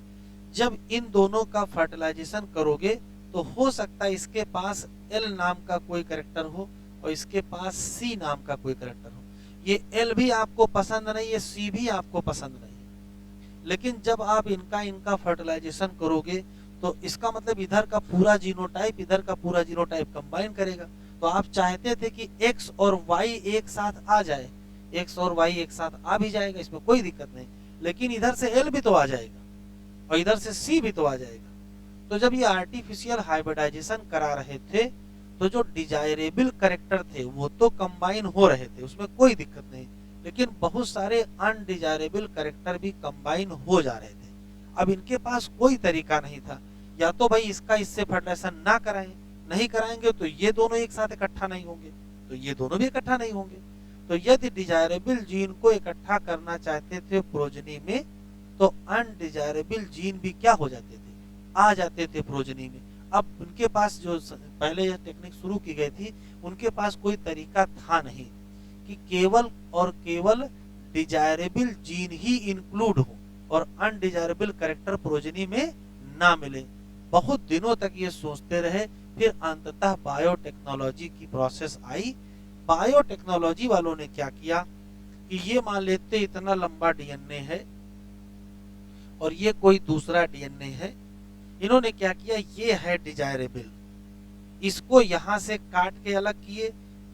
जब इन दोनों का फर्टिलाइजेशन करोगे तो हो सकता है इसके पास एल नाम का कोई कैरेक्टर हो और इसके पास सी नाम का कोई कैरेक्टर हो। ये एल भी आपको पसंद नहीं है, सी भी आपको पसंद नहीं है, लेकिन जब आप इनका फर्टिलाइजेशन करोगे तो इसका मतलब इधर का पूरा जीनोटाइप इधर का पूरा जीनोटाइप कंबाइन करेगा। तो आप चाहते थे कि एक्स और वाई एक साथ आ जाए, एक्स और वाई एक साथ आ भी जाएगा, इसमें कोई दिक्कत नहीं, लेकिन इधर से एल भी तो आ जाएगा और इधर से सी भी तो आ जाएगा। तो जब ये आर्टिफिशियल हाइब्रिडाइजेशन करा रहे थे तो जो डिजायरेबल कैरेक्टर थे वो तो कंबाइन हो रहे थे, उसमें कोई दिक्कत नहीं, लेकिन बहुत सारे अनडिजायरेबल कैरेक्टर भी कंबाइन हो जा रहे थे। अब इनके पास कोई तरीका नहीं था, या तो भाई इसका इससे फर्टिलाइजेशन ना कराएं, नहीं कराएंगे तो ये दोनों एक साथ इकट्ठा नहीं होंगे, तो ये दोनों भी इकट्ठा नहीं होंगे। तो यदि डिजायरेबल जीन को इकट्ठा करना चाहते थे प्रोजनी में तो अनडिजायरेबल जीन भी क्या हो जाते थे, आ जाते थे प्रोजनी में। अब उनके पास जो पहले यह टेक्निक शुरू की गई थी उनके पास कोई तरीका था नहीं कि केवल और केवल डिजायरेबल जीन ही इंक्लूड हो और अनडिजायरेबल कैरेक्टर प्रोजनी में ना मिले। बहुत दिनों तक ये सोचते रहे, फिर अंततः बायोटेक्नोलॉजी की प्रोसेस आई। बायोटेक्नोलॉजी वालों ने क्या किया कि ये मान लेते इतना लंबा डीएनए है और ये कोई दूसरा डीएनए है, इन्होंने क्या किया, ये है डिजायरेबल, इसको यहां से काट के अलग किए,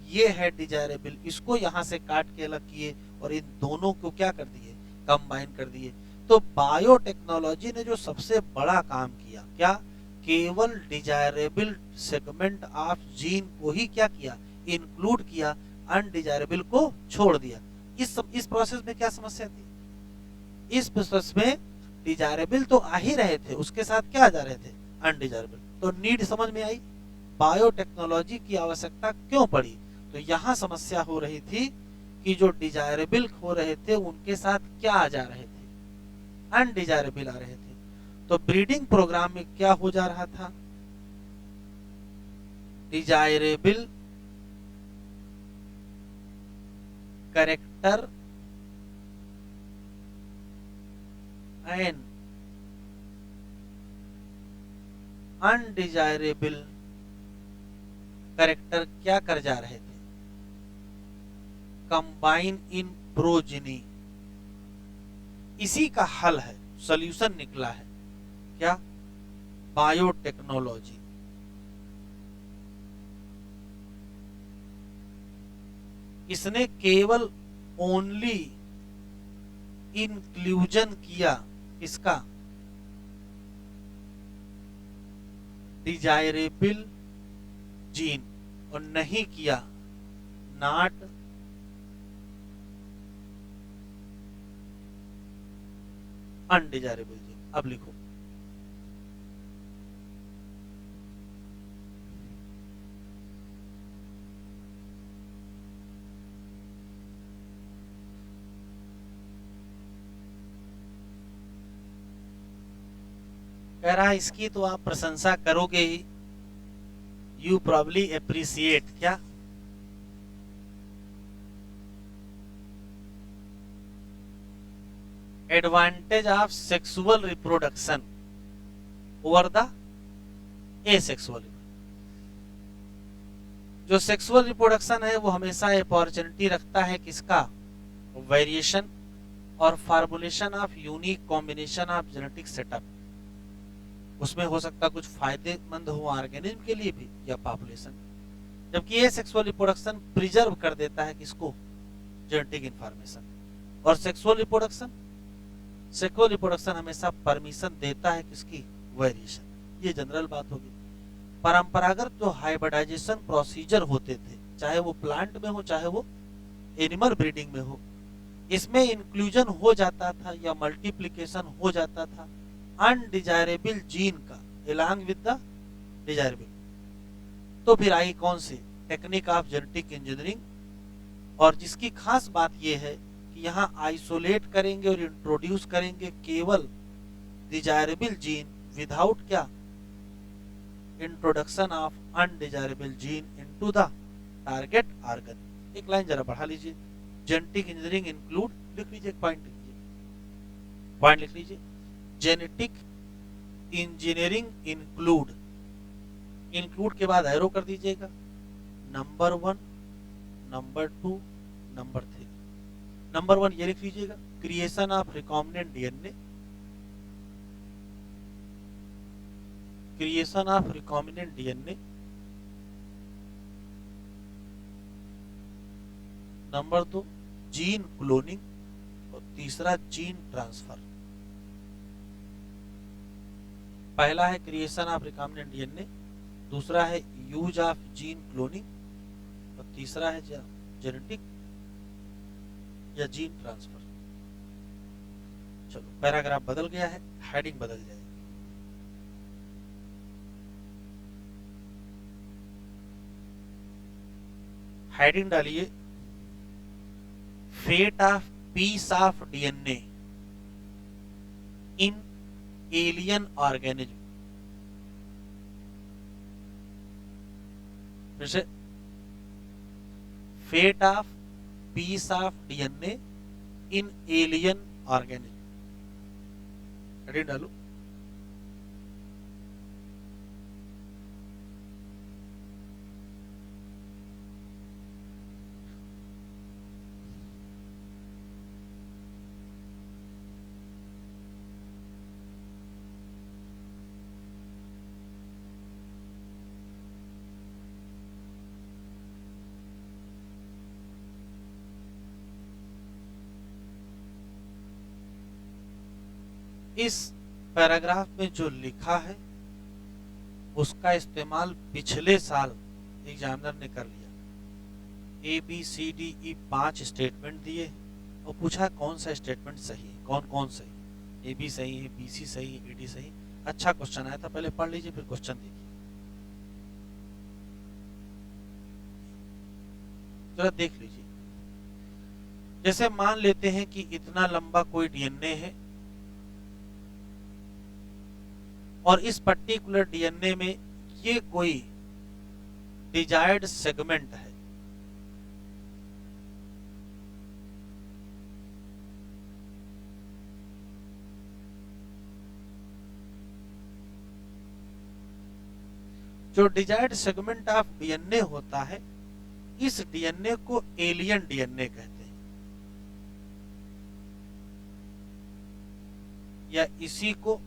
ये है डिजायरेबल, इसको यहां से काट के अलग किए और इन दोनों को क्या कर दिए, कंबाइन कर दिए। तो बायोटेक्नोलॉजी ने जो सबसे बड़ा काम किया, क्या, केवल डिजायरेबल सेगमेंट ऑफ जीन को ही क्या किया, इंक्लूड किया, अनडिजायरेबल को छोड़ दिया। इस प्रोसेस में क्या समस्या थी, इस प्रोसेस में डिजायरेबल तो आ ही रहे थे, उसके साथ क्या आ जा रहे थे, अनडिजायरेबल। तो नीड समझ में आई, बायोटेक्नोलॉजी की आवश्यकता क्यों पड़ी। तो यहाँ समस्या हो रही थी कि जो डिजायरेबल हो रहे थे उनके साथ क्या आ जा रहे थे, अनडिजायरेबल आ रहे थे। तो ब्रीडिंग प्रोग्राम में क्या हो जा रहा था, desirable character and undesirable character क्या कर जा रहे थे, कंबाइन इन प्रोजेनी। इसी का हल है, सॉल्यूशन निकला है, क्या, बायोटेक्नोलॉजी। इसने केवल ओनली इंक्लूजन किया इसका डिजायरेबल जीन और नहीं किया नॉट अनडिजायरेबल जीन। अब लिखो, कह रहा इसकी तो आप प्रशंसा करोगे ही, यू प्रॉब्ली एप्रिसिएट, क्या, advantage of sexual reproduction over the asexual. जो सेक्सुअल रिप्रोडक्शन है वो हमेशा अपॉर्चुनिटी रखता है किसका, वेरिएशन और formulation of unique combination of genetic setup. उसमें हो सकता कुछ फायदेमंद हो ऑर्गेनिज्म के लिए भी या पॉपुलेशन, जबकि ये सेक्सुअल रिप्रोडक्शन प्रिजर्व कर देता है किसको, जेनेटिक इंफॉर्मेशन। और सेक्सुअल रिप्रोडक्शन हमेशा परमिशन देता है किसकी, वेरिएशन। ये जनरल बात होगी। परंपरागत जो हाइब्रिडाइजेशन प्रोसीजर होते थे, चाहे वो प्लांट में हो चाहे वो एनिमल ब्रीडिंग में हो, इसमें इंक्लूजन हो जाता था या मल्टीप्लिकेशन हो जाता था अनडिजायरेबल जीन का एलॉन्ग विद द डिजायरेबल। तो फिर आई कौन सी, टेक्निक ऑफ जेनेटिक इंजीनियरिंग। और जिसकी खास बात यह है कि यहाँ आइसोलेट करेंगे और इंट्रोड्यूस करेंगे केवल डिजायरेबल जीन विदाउट क्या, introduction of undesirable gene into the target organ. एक लाइन जरा बढ़ा लीजिए, जेनेटिक इंजीनियरिंग इंक्लूड, लिख लीजिए, एक पॉइंट लिख लीजिए, पॉइंट लिख लीजिए, जेनेटिक इंजीनियरिंग इंक्लूड, इंक्लूड के बाद एरो कर दीजिएगा, नंबर 1, नंबर 2, नंबर 3। नंबर 1 ये लिख लीजिएगा, creation of recombinant DNA, creation of recombinant DNA. Number 2 gene cloning, और तीसरा जीन ट्रांसफर। पहला है क्रिएशन ऑफ रिकॉम्बिनेंट डीएनए, दूसरा है यूज ऑफ जीन क्लोनिंग, और तीसरा है जेनेटिक या जीन ट्रांसफर। चलो पैराग्राफ बदल गया है, हेडिंग बदल जाएगी। हेडिंग डालिए, fate of piece of DNA in alien organism. जैसे fate of piece of DNA in alien organism, heading डालो। इस पैराग्राफ में जो लिखा है उसका इस्तेमाल पिछले साल एग्जामिनर ने कर लिया। ABCDE 5 स्टेटमेंट दिए और पूछा कौन सा स्टेटमेंट सही है, कौन कौन सही, AB सही है, BC सही है, AD सही। अच्छा क्वेश्चन आया था, पहले पढ़ लीजिए फिर क्वेश्चन देखिए, जरा देख लीजिए। जैसे मान लेते हैं कि इतना लंबा कोई डीएनए है और इस पर्टिकुलर डीएनए में ये कोई डिजायर्ड सेगमेंट है, जो डिजायर्ड सेगमेंट ऑफ डीएनए होता है, इस डीएनए को एलियन डीएनए कहते हैं, या इसी को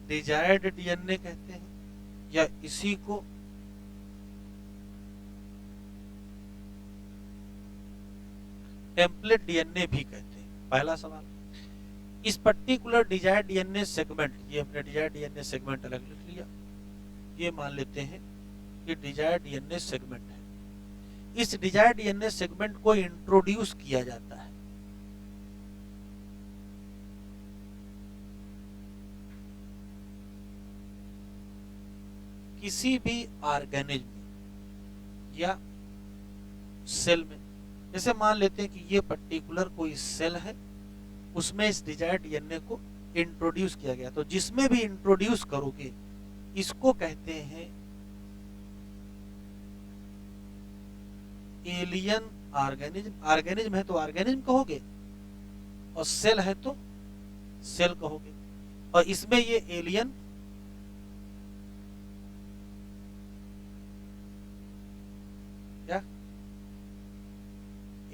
डिजायर्ड डीएनए कहते हैं, या इसी को टेम्पलेट डीएनए भी कहते हैं। पहला सवाल, इस पर्टिकुलर डिजायर्ड डीएनए सेगमेंट, ये हमने डिजायर्ड डीएनए सेगमेंट अलग लिख लिया, ये मान लेते हैं कि डिजायर्ड डीएनए सेगमेंट है। इस डिजायर्ड डीएनए सेगमेंट को इंट्रोड्यूस किया जाता है, किसी भी ऑर्गेनिज्म या सेल में। जैसे मान लेते हैं कि ये पर्टिकुलर कोई सेल है, उसमें इस डिजायर्ड डीएनए को इंट्रोड्यूस किया गया, तो जिसमें भी इंट्रोड्यूस करोगे इसको कहते हैं एलियन ऑर्गेनिज्म। ऑर्गेनिज्म है तो ऑर्गेनिज्म कहोगे, और सेल है तो सेल कहोगे, और इसमें ये एलियन क्या,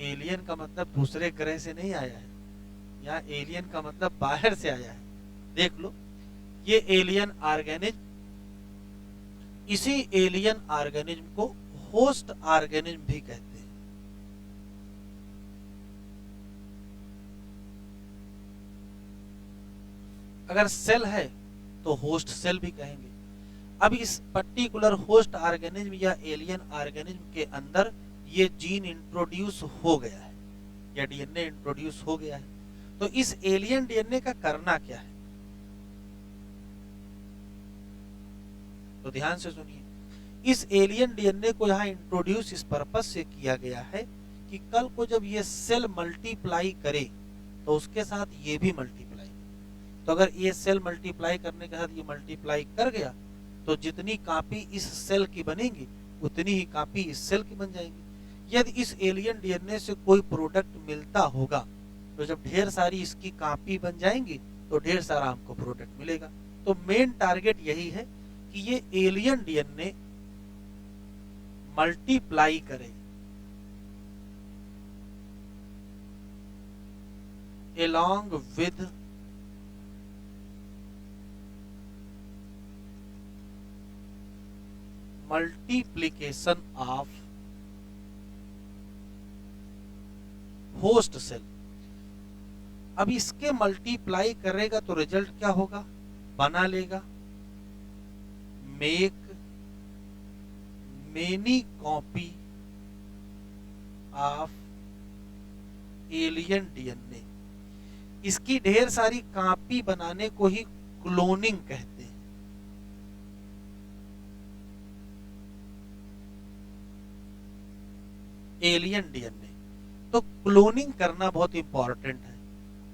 एलियन का मतलब दूसरे ग्रह से नहीं आया है, यहाँ एलियन का मतलब बाहर से आया है। देख लो, ये एलियन ऑर्गेनिज्म, इसी एलियन ऑर्गेनिज्म को होस्ट ऑर्गेनिज्म भी कहते हैं। अगर सेल है तो होस्ट सेल भी कहेंगे। अब इस पर्टिकुलर होस्ट ऑर्गेनिज्म या एलियन ऑर्गेनिज्म के अंदर ये जीन इंट्रोड्यूस हो गया है या डीएनए इंट्रोड्यूस हो गया है, तो इस एलियन डीएनए का करना क्या है? तो ध्यान से सुनिए, इस एलियन डीएनए को यहाँ इंट्रोड्यूस इस पर्पस से किया गया है कि कल को जब ये सेल मल्टीप्लाई करे तो उसके साथ ये भी मल्टीप्लाई करे। तो अगर ये सेल मल्टीप्लाई करने के साथ ये मल्टीप्लाई कर गया तो जितनी कॉपी इस सेल की बनेगी उतनी ही कॉपी इस सेल की बन जाएंगी। यदि इस एलियन डीएनए से कोई प्रोडक्ट मिलता होगा तो जब ढेर सारी इसकी कॉपी बन जाएंगी तो ढेर सारा हमको प्रोडक्ट मिलेगा। तो मेन टारगेट यही है कि ये एलियन डीएनए मल्टीप्लाई करे along with multiplication of host cell। अब इसके मल्टीप्लाई करेगा तो रिजल्ट क्या होगा? बना लेगा make many copy of alien DNA. इसकी ढेर सारी कॉपी बनाने को ही क्लोनिंग कहते हैं। एलियन डीएनए तो क्लोनिंग करना बहुत इंपॉर्टेंट है।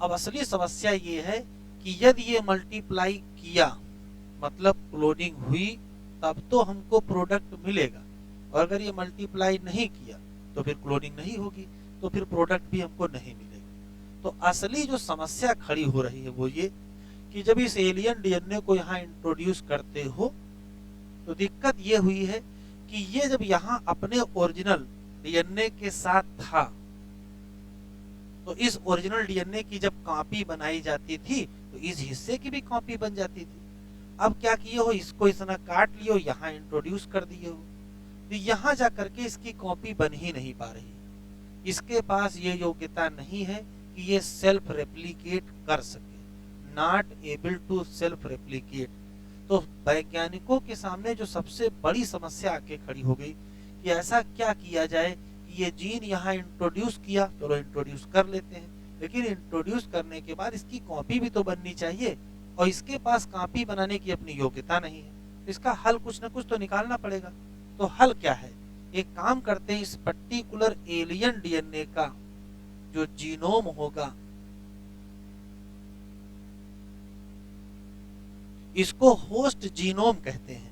अब असली समस्या ये है कि यदि ये मल्टीप्लाई किया मतलब क्लोनिंग हुई तब तो हमको प्रोडक्ट मिलेगा, और अगर ये मल्टीप्लाई नहीं किया तो फिर क्लोनिंग नहीं होगी, तो फिर प्रोडक्ट भी हमको नहीं मिलेगा। तो असली जो समस्या खड़ी हो रही है वो ये कि जब इस एलियन डीएनए को यहाँ इंट्रोड्यूस करते हो तो दिक्कत ये हुई है कि ये जब यहाँ अपने ओरिजिनल डीएनए के साथ था तो इस ओरिजिनल डीएनए की जब कॉपी बनाई जाती थी तो इस हिस्से की भी कॉपी बन जाती थी। अब क्या किए हो, इसको इसने काट लियो, यहाँ इंट्रोड्यूस कर दिए हो, तो यहाँ जा करके इसकी कॉपी बन ही नहीं पा रही। इसके पास ये योग्यता नहीं है कि ये सेल्फ रेप्लिकेट कर सके, not able to self replicate. तो वैज्ञानिकों के सामने जो सबसे बड़ी समस्या आके खड़ी हो गई कि ऐसा क्या किया जाए कि ये जीन यहाँ इंट्रोड्यूस किया, चलो इंट्रोड्यूस कर लेते हैं, लेकिन इंट्रोड्यूस करने के बाद इसकी कॉपी भी तो बननी चाहिए, और इसके पास कॉपी बनाने की अपनी योग्यता नहीं है। इसका हल कुछ ना कुछ तो निकालना पड़ेगा। तो हल क्या है? एक काम करते हैं, इस पर्टिकुलर एलियन डीएनए का जो जीनोम होगा इसको होस्ट जीनोम कहते हैं।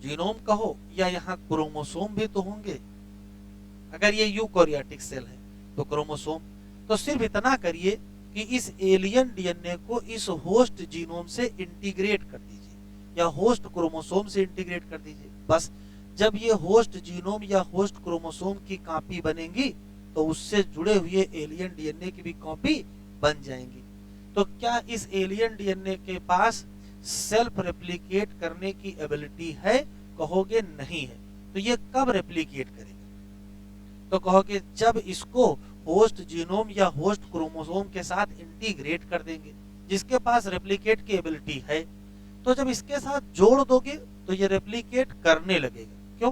जीनोम कहो या यहाँ क्रोमोसोम भी तो होंगे, अगर ये यूकैरियोटिक सेल है तो क्रोमोसोम। तो सिर्फ इतना करिए कि इस एलियन डीएनए को इस होस्ट जीनोम से इंटीग्रेट कर दीजिए या होस्ट क्रोमोसोम से इंटीग्रेट कर दीजिए। बस जब ये होस्ट जीनोम या होस्ट क्रोमोसोम की कॉपी बनेगी तो उससे जुड़े हुए एलियन डीएनए की भी कॉपी बन जाएंगी। तो क्या इस एलियन डीएनए के पास सेल्फ रेप्लिकेट करने की एबिलिटी है? कहोगे नहीं है। तो ये कब रेप्लिकेट करेगा? तो कहोगे जब इसको होस्ट जीनोम या होस्ट क्रोमोसोम के साथ इंटीग्रेट कर देंगे, जिसके पास रेप्लिकेट की एबिलिटी है। तो जब इसके साथ जोड़ दोगे तो ये रेप्लिकेट करने लगेगा। क्यों?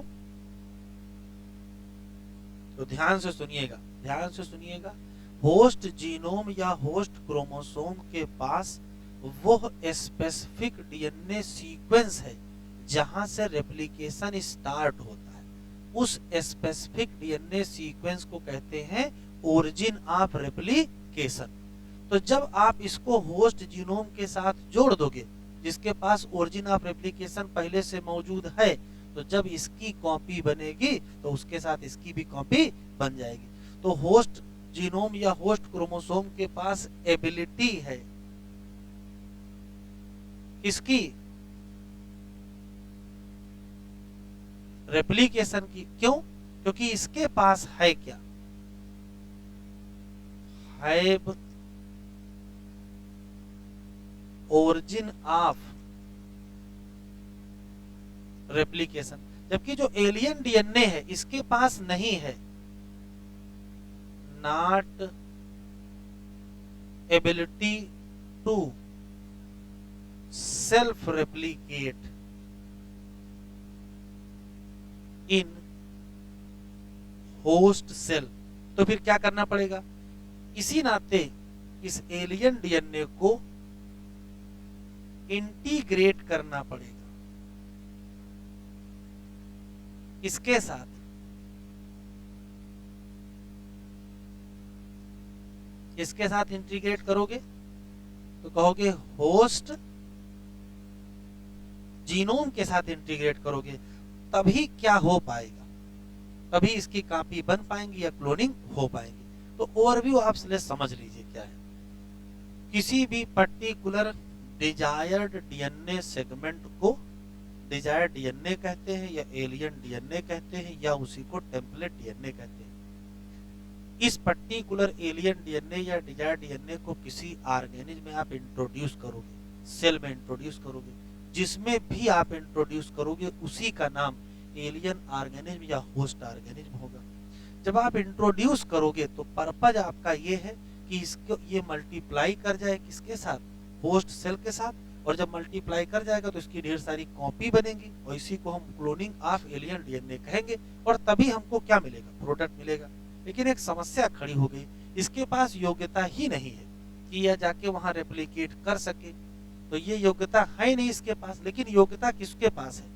तो ध्यान से सुनिएगा, ध्यान से सुनिएगा। होस्ट जीनोम या होस्ट क्रोमोसोम के पास वो स्पेसिफिक डीएनए सीक्वेंस है जहां से रेप्लिकेशन स्टार्ट होता है। उस स्पेसिफिक डीएनए सीक्वेंस को कहते हैं ओरिजिन ऑफ रेप्लिकेशन। तो जब आप इसको होस्ट जीनोम के साथ जोड़ दोगे जिसके पास ओरिजिन ऑफ रेप्लिकेशन पहले से मौजूद है, तो जब इसकी कॉपी बनेगी तो उसके साथ इसकी भी कॉपी बन जाएगी। तो होस्ट जीनोम या होस्ट क्रोमोसोम के पास एबिलिटी है इसकी रेप्लिकेशन की। क्यों? क्योंकि इसके पास है क्या? हैव ओरिजिन ऑफ रेप्लिकेशन, जबकि जो एलियन डीएनए है इसके पास नहीं है, not ability to self replicate in host cell, तो फिर क्या करना पड़ेगा, इसी नाते इस एलियन डीएनए को इंटीग्रेट करना पड़ेगा इसके साथ। इसके साथ इंटीग्रेट करोगे तो कहोगे होस्ट जीनोम के साथ इंटीग्रेट करोगे, तभी क्या हो पाएगा, तभी इसकी कॉपी बन पाएंगी या क्लोनिंग हो पाएगी। तो ओवरव्यू आप समझ लीजिए क्या है, किसी भी पर्टिकुलर डिजायर्ड डीएनए सेगमेंट को डिजायर्ड डीएनए कहते हैं या एलियन डीएनए कहते हैं या उसी को टेम्पलेट डीएनए कहते हैं। इस पर्टिकुलर एलियन डीएनए या डिजायर्ड डीएनए को किसी ऑर्गेनिज्म में आप इंट्रोड्यूस करोगे, सेल में इंट्रोड्यूस करोगे, जिसमें भी आप इंट्रोड्यूस करोगे उसी का नाम एलियन ऑर्गेनिज्म या होस्ट ऑर्गेनिज्म होगा। जब आप इंट्रोड्यूस करोगे तो पर्पज आपका ये है कि इसको ये मल्टीप्लाई कर जाए किसके साथ, होस्ट सेल के साथ, और जब मल्टीप्लाई कर जाएगा तो इसकी ढेर सारी कॉपी बनेगी और इसी को हम क्लोनिंग ऑफ एलियन डीएनए कहेंगे, और तभी हमको क्या मिलेगा, प्रोडक्ट मिलेगा। लेकिन एक समस्या खड़ी हो गई, इसके पास योग्यता ही नहीं है कि यह जाके वहां रेप्लिकेट कर सके, तो ये योग्यता है नहीं इसके पास। लेकिन योग्यता किसके पास है,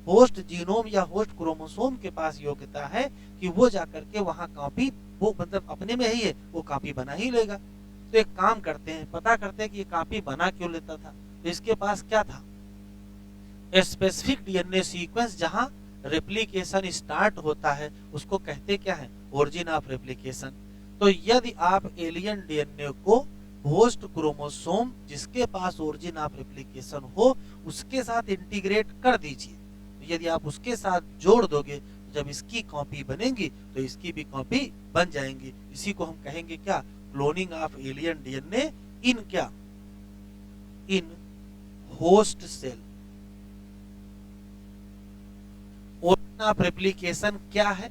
होस्ट जीनोम या होस्ट क्रोमोसोम के पास योग्यता है कि वो जाकर के वहां कॉपी, वो मतलब अपने में ही है, वो कॉपी बना ही लेगा। तो एक काम करते हैं, पता करते हैं कि ये कॉपी बना क्यों लेता था। तो इसके पास क्या था, स्पेसिफिक डीएनए सीक्वेंस जहां रेप्लिकेशन स्टार्ट होता है उसको कहते क्या है, ओरिजिन ऑफ रेप्लिकेशन। तो यदि आप एलियन डीएनए को होस्ट क्रोमोसोम जिसके पास ओरिजिन ऑफ रेप्लिकेशन हो उसके साथ इंटीग्रेट कर दीजिए, तो यदि आप उसके साथ जोड़ दोगे, जब इसकी कॉपी बनेगी तो इसकी भी कॉपी बन जाएंगी। इसी को हम कहेंगे क्या, cloning of alien DNA in क्या, in host cell. Origin of replication क्या है,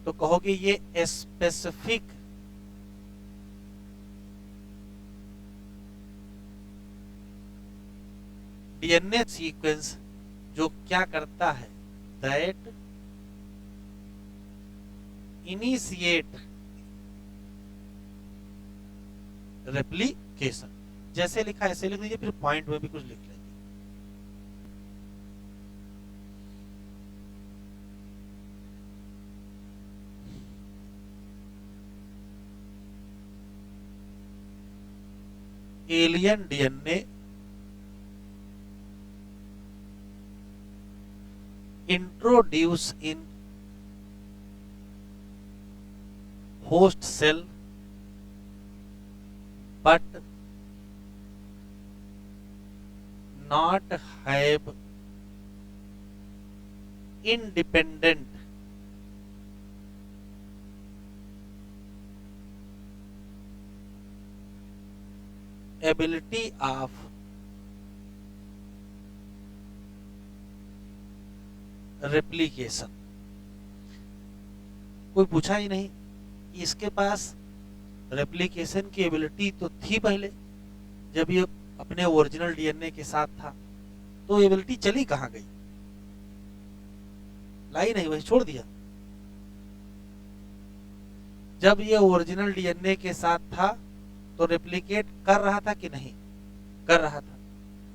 तो कहोगे ये स्पेसिफिक डीएनए सीक्वेंस जो क्या करता है, दैट इनिशिएट रेप्लिकेशन। जैसे लिखा ऐसे लिख लीजिए, फिर पॉइंट में भी कुछ लिख लेंगे। Alien DNA introduce in host cell but not have independent ability of replication. कोई पूछा ही नहीं, इसके पास रेप्लिकेशन की एबिलिटी तो थी पहले, जब ये अपने ओरिजिनल डीएनए के साथ था, तो एबिलिटी चली कहां गई, लाई नहीं, वही छोड़ दिया। जब ये ओरिजिनल डीएनए के साथ था तो रेप्लिकेट कर रहा था कि नहीं कर रहा था।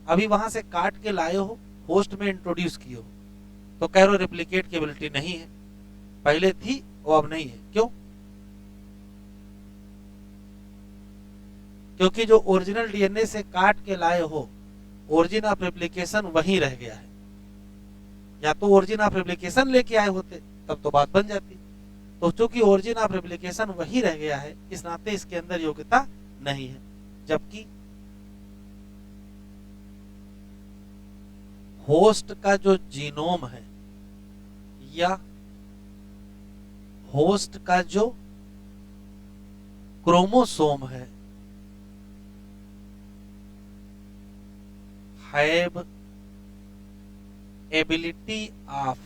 अभी वहां से काट के लाए हो, होस्ट में इंट्रोड्यूस किए हो, तो कह रहे हो रेप्लिकेट की एबिलिटी नहीं है, पहले थी वो अब नहीं है। क्यों, क्योंकि जो ओरिजिनल डीएनए से काट के लाए हो, ओरिजिन ऑफ रेप्लिकेशन वहीं रह गया है। या तो ओरिजिन ऑफ रेप्लिकेशन लेके आए होते तब तो बात बन जाती, तो चूंकि ओरिजिन ऑफ रेप्लिकेशन वहीं रह गया है, इस नाते इसके अंदर योग्यता नहीं है। जबकि होस्ट का जो जीनोम है या होस्ट का जो क्रोमोसोम है, हैव एबिलिटी ऑफ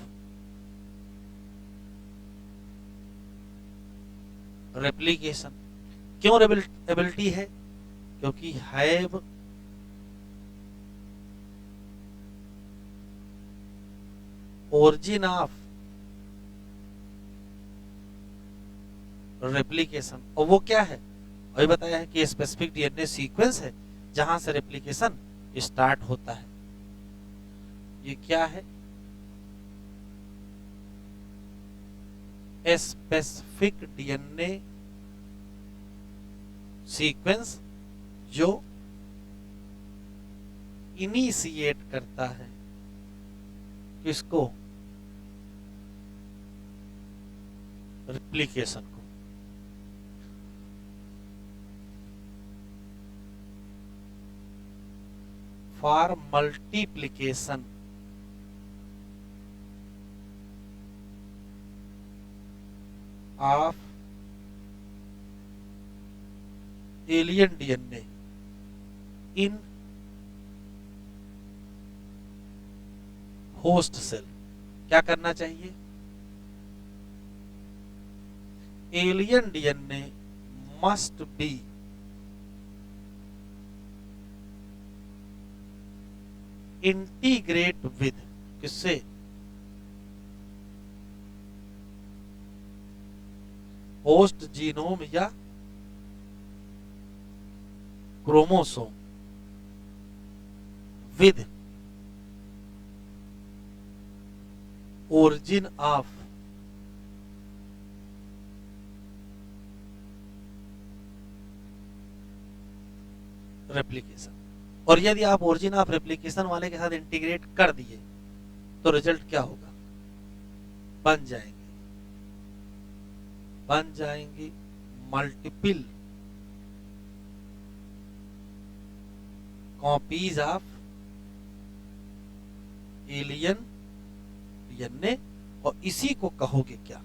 रेप्लिकेशन। क्यों एबिलिटी है, क्योंकि हैव origin ऑफ रेप्लिकेशन, और वो क्या है, वही बताया है कि स्पेसिफिक डीएनए सीक्वेंस है जहां से रेप्लिकेशन स्टार्ट होता है। ये क्या है, स्पेसिफिक डीएनए सीक्वेंस जो इनिशिएट करता है किसको, रेप्लिकेशन को। For multiplication of alien DNA in host cell, क्या करना चाहिए, alien DNA must be integrate with, किससे, होस्ट जीनोम या chromosome, with origin of replication. और यदि आप ओरिजिन ऑफ रेप्लिकेशन वाले के साथ इंटीग्रेट कर दिए तो रिजल्ट क्या होगा, बन जाएंगी multiple copies of alien DNA, और इसी को कहोगे क्या,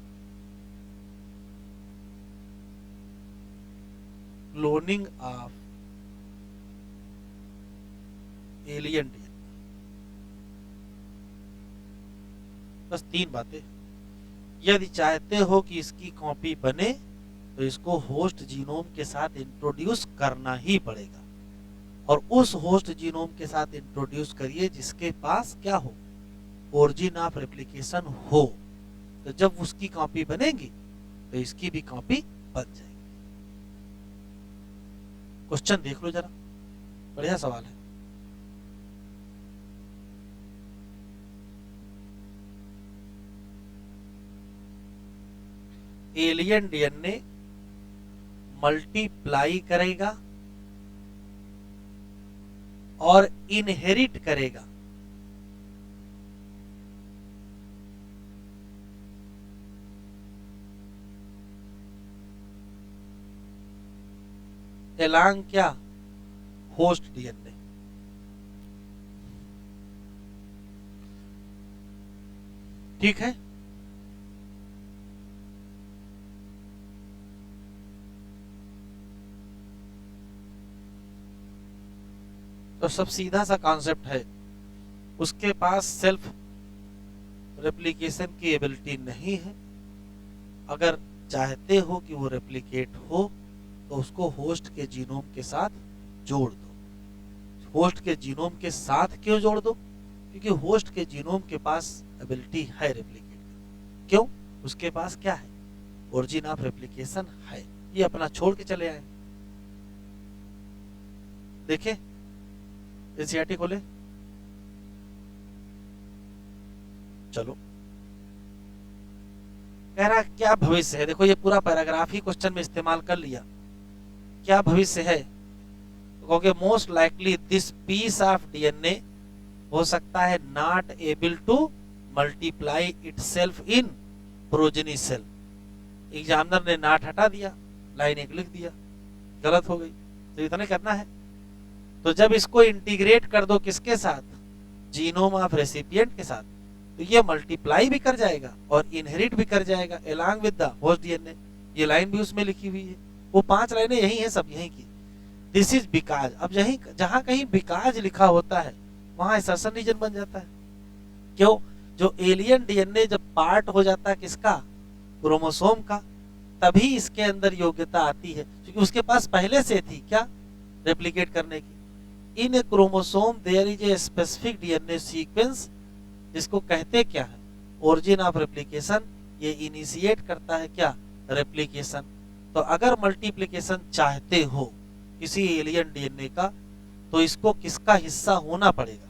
क्लोनिंग ऑफ एलियन डीएनए। बस 3 बातें, यदि चाहते हो कि इसकी कॉपी बने तो इसको होस्ट जीनोम के साथ इंट्रोड्यूस करना ही पड़ेगा, और उस होस्ट जीनोम के साथ इंट्रोड्यूस करिए जिसके पास क्या हो, ओरिजिन ऑफ रेप्लिकेशन हो, तो जब उसकी कॉपी बनेगी तो इसकी भी कॉपी बन जाएगी। क्वेश्चन देख लो जरा, बढ़िया सवाल है। एलियन डीएनए मल्टीप्लाई करेगा और इनहेरिट करेगा एलांग क्या, होस्ट डीएनए। ठीक है, तो सब सीधा सा कॉन्सेप्ट है, उसके पास सेल्फ रेप्लिकेशन की एबिलिटी नहीं है, अगर चाहते हो कि वो रेप्लिकेट हो तो उसको होस्ट के जीनोम के साथ जोड़ दो। होस्ट के जीनोम के साथ क्यों जोड़ दो, क्योंकि होस्ट के जीनोम के पास एबिलिटी है रेप्लिकेट, क्यों, उसके पास क्या है, ओरिजिन ऑफ रेप्लिकेशन है। ये अपना छोड़ के चले आए। देखे एनसीईआरटी खोले, चलो कह रहा क्या भविष्य है, देखो ये पूरा पैराग्राफ ही क्वेश्चन में इस्तेमाल कर लिया। क्या भविष्य है, तो कहोगे most likely this piece of DNA हो सकता है not able to multiply itself in progeny cell. Examiner ने नॉट हटा दिया, लाइन 1 लिख दिया, गलत हो गई, तो इतना करना है। तो जब इसको इंटीग्रेट कर दो किसके साथ, जीनोम ऑफ रेसिपिएंट के साथ, तो ये मल्टीप्लाई भी कर जाएगा और इनहेरिट भी कर जाएगा along with the host DNA. ये लाइन भी उसमें लिखी हुई है, वो 5 लाइनें यही हैं, सब यहीं की। दिस इज बिकॉज, अब यही जहां कहीं बिकॉज लिखा होता है वहां असर्शन रीजन बन जाता है। क्यों, जो एलियन डीएनए जब पार्ट हो जाता है किसका, क्रोमोसोम का, तभी इसके अंदर योग्यता आती है, क्योंकि उसके पास पहले से थी क्या, रेप्लिकेट करने की। In a chromosome there is a specific DNA sequence, जिसको कहते क्या है, ओरिजिन ऑफ रेप्लिकेशन। ये इनिशिएट करता है क्या, रेप्लिकेशन। तो अगर मल्टीप्लिकेशन चाहते हो किसी एलियन डीएनए का, तो इसको किसका हिस्सा होना पड़ेगा,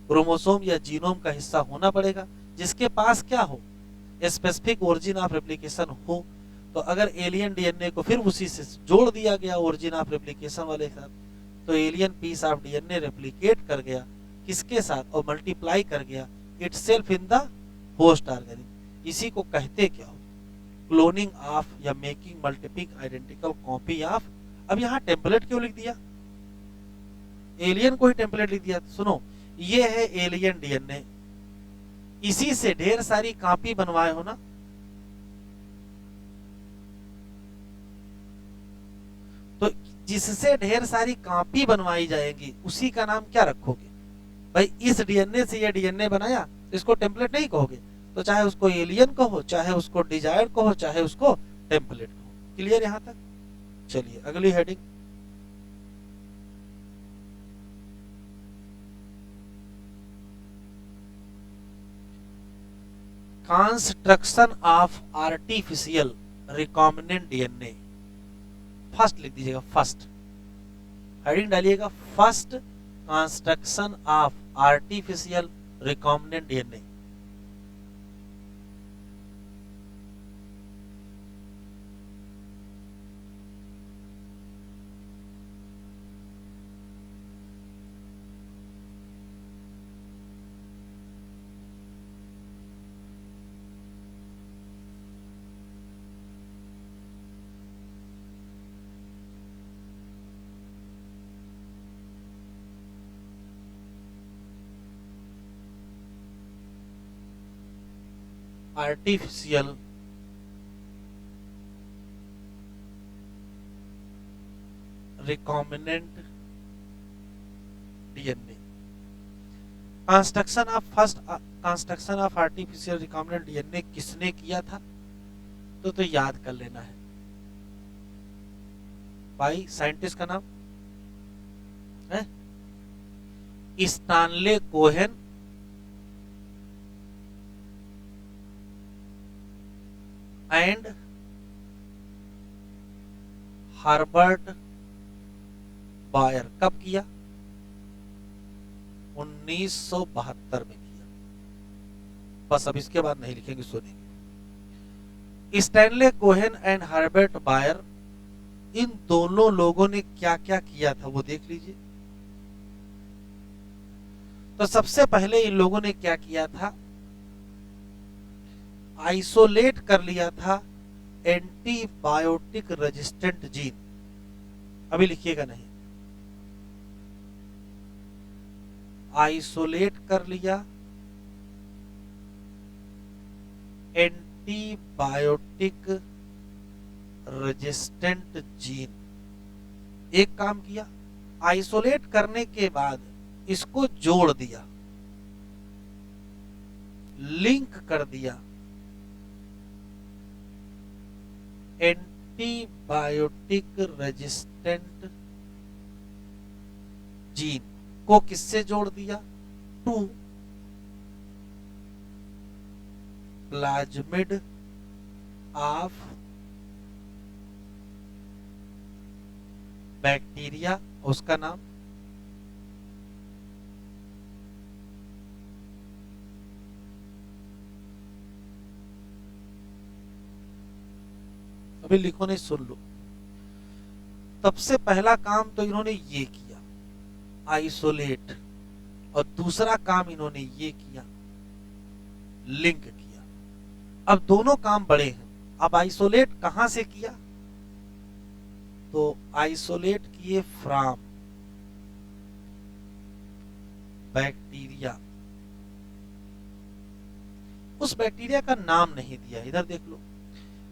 क्रोमोसोम या जीनोम का हिस्सा होना पड़ेगा, जिसके पास क्या हो, स्पेसिफिक ओरिजिन ऑफ रेप्लिकेशन हो। तो अगर एलियन डीएनए को फिर उसी से जोड़ दिया गया ओरिजिन ऑफ रेप्लिकेशन वाले साथ, तो alien piece of DNA replicate कर गया किसके साथ, और मल्टीप्लाई कर गया itself in the host organism. इसी को कहते क्या हो, क्लोनिंग ऑफ या making multiple identical copy of. अब यहाँ टेम्पलेट क्यों लिख दिया, एलियन को ही टेम्पलेट लिख दिया। सुनो, ये है एलियन डीएनए, इसी से ढेर सारी कॉपी बनवाए हो ना, तो जिससे ढेर सारी कॉपी बनवाई जाएगी उसी का नाम क्या रखोगे भाई। इस डीएनए से ये डीएनए बनाया, इसको टेम्पलेट नहीं कहोगे, तो चाहे उसको एलियन कहो, चाहे उसको डिजायर्ड कहो, चाहे उसको टेम्पलेट कहो। क्लियर यहां तक? चलिए अगली heading, construction of artificial recombinant DNA. First लिख दीजिएगा, फर्स्ट हेडिंग डालिएगा, first construction of artificial recombinant DNA. Artificial recombinant DNA. Construction of first construction of artificial recombinant DNA किसने किया था, तो याद कर लेना है भाई। साइंटिस्ट का नाम है Stanley Cohen and Herbert Boyer. कब किया, 1972 में किया। बस अब इसके बाद नहीं लिखेंगे, सुनेंगे। Stanley Cohen and Herbert Boyer, इन दोनों लोगों ने क्या क्या किया था वो देख लीजिए। तो सबसे पहले इन लोगों ने क्या किया था, आइसोलेट कर लिया था एंटीबायोटिक रेजिस्टेंट जीन। अभी लिखिएगा नहीं, आइसोलेट कर लिया एंटीबायोटिक रेजिस्टेंट जीन। एक काम किया, आइसोलेट करने के बाद इसको जोड़ दिया, लिंक कर दिया एंटीबायोटिक रेजिस्टेंट जीन को किससे जोड़ दिया, टू प्लाज्मिड ऑफ बैक्टीरिया, उसका नाम अभी लिखो नहीं, सुन लो। सबसे पहला काम तो इन्होंने ये किया, आइसोलेट, और दूसरा काम इन्होंने ये किया, लिंक किया। अब दोनों काम बड़े हैं। अब आइसोलेट कहां से किया, तो आइसोलेट किए फ्रॉम बैक्टीरिया। उस बैक्टीरिया का नाम नहीं दिया, इधर देख लो।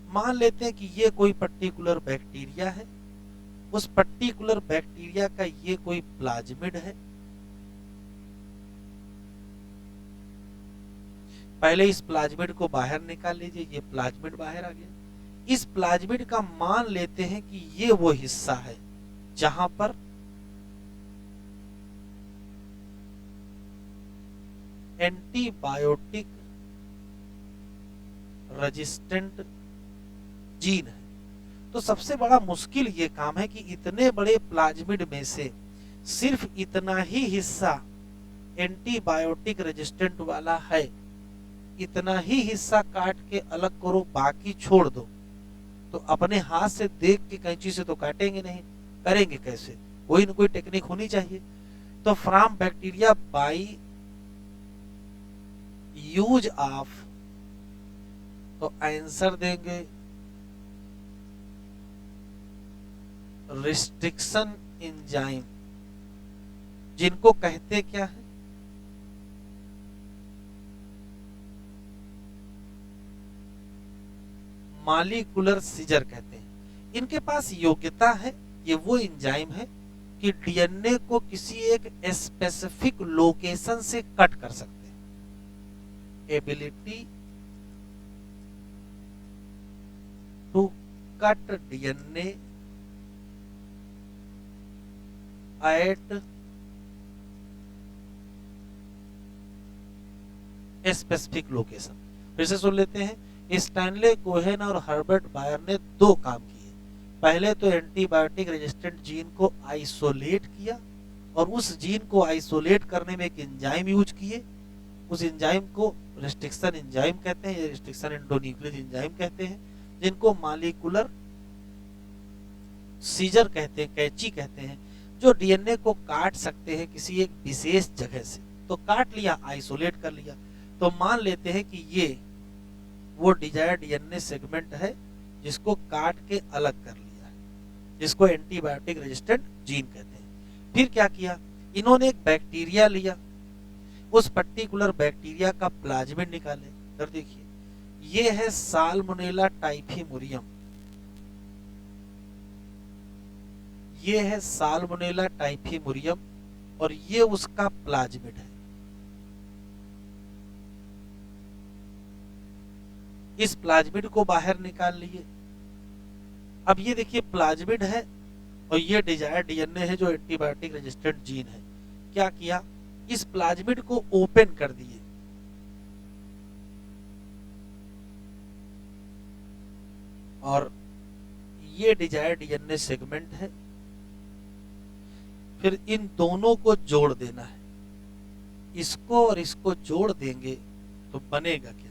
मान लेते हैं कि ये कोई पर्टिकुलर बैक्टीरिया है, उस पर्टिकुलर बैक्टीरिया का ये कोई प्लाज्मिड है। पहले इस प्लाज्मिड को बाहर निकाल लीजिए, ये प्लाज्मिड बाहर आ गया। इस प्लाज्मिड का मान लेते हैं कि ये वो हिस्सा है जहां पर एंटीबायोटिक रेजिस्टेंट जीन है। तो सबसे बड़ा मुश्किल ये काम है कि इतने बड़े प्लाज्मिड में से सिर्फ इतना ही हिस्सा एंटीबायोटिक रेजिस्टेंट वाला है, इतना ही हिस्सा काट के अलग करो, बाकी छोड़ दो। तो अपने हाथ से देख के कैंची से तो काटेंगे नहीं, करेंगे कैसे? कोई न कोई टेक्निक होनी चाहिए। तो from bacteria by use of, तो आंसर देंगे रिस्ट्रिक्शन एंजाइम, जिनको कहते क्या है? मॉलिक्यूलर सीजर कहते हैं। इनके पास योग्यता है, ये वो एंजाइम है कि डीएनए को किसी एक स्पेसिफिक लोकेशन से कट कर सकते हैं। Ability to cut DNA at specific location. फिर से सुन लेते हैं। स्टैनले कोहेन और हर्बर्ट बायर ने दो काम किए। पहले तो एंटीबायोटिक रेजिस्टेंट जीन को आइसोलेट किया, और उस जीन को आइसोलेट करने में एक एंजाइम यूज किए। उस एंजाइम को रिस्ट्रिक्शन एंजाइम कहते हैं, रिस्ट्रिक्शन एंडोन्यूक्लियस एंजाइम कहते हैं, जिनको मॉलिक्यूलर सीजर कहते हैं, कैंची कहते हैं, जो डीएनए को काट सकते हैं किसी एक विशेष जगह से। तो काट लिया, आइसोलेट कर लिया, तो मान लेते हैं कि ये वो डिजायर्ड डीएनए सेगमेंट है जिसको काट के अलग कर लिया है, जिसको एंटीबायोटिक रेजिस्टेंट जीन कहते हैं। फिर क्या किया, इन्होंने एक बैक्टीरिया लिया, उस पर्टिकुलर बैक्टीरिया का प्लाज्मिड निकाले। इधर देखिए, ये है साल्मोनेला टाइफीमुरियम, ये है साल्मोनेला टाइफीमुरियम, और ये उसका प्लाज्मिड है। इस प्लाज्मिड को बाहर निकाल लिए। अब ये देखिए प्लाज्मिड है और ये डिजायर्ड डीएनए है जो एंटीबायोटिक रेजिस्टेंट जीन है। क्या किया, इस प्लाज्मिड को ओपन कर दिए, और ये डिजायर्ड डीएनए सेगमेंट है। फिर इन दोनों को जोड़ देना है, इसको और इसको जोड़ देंगे तो बनेगा क्या?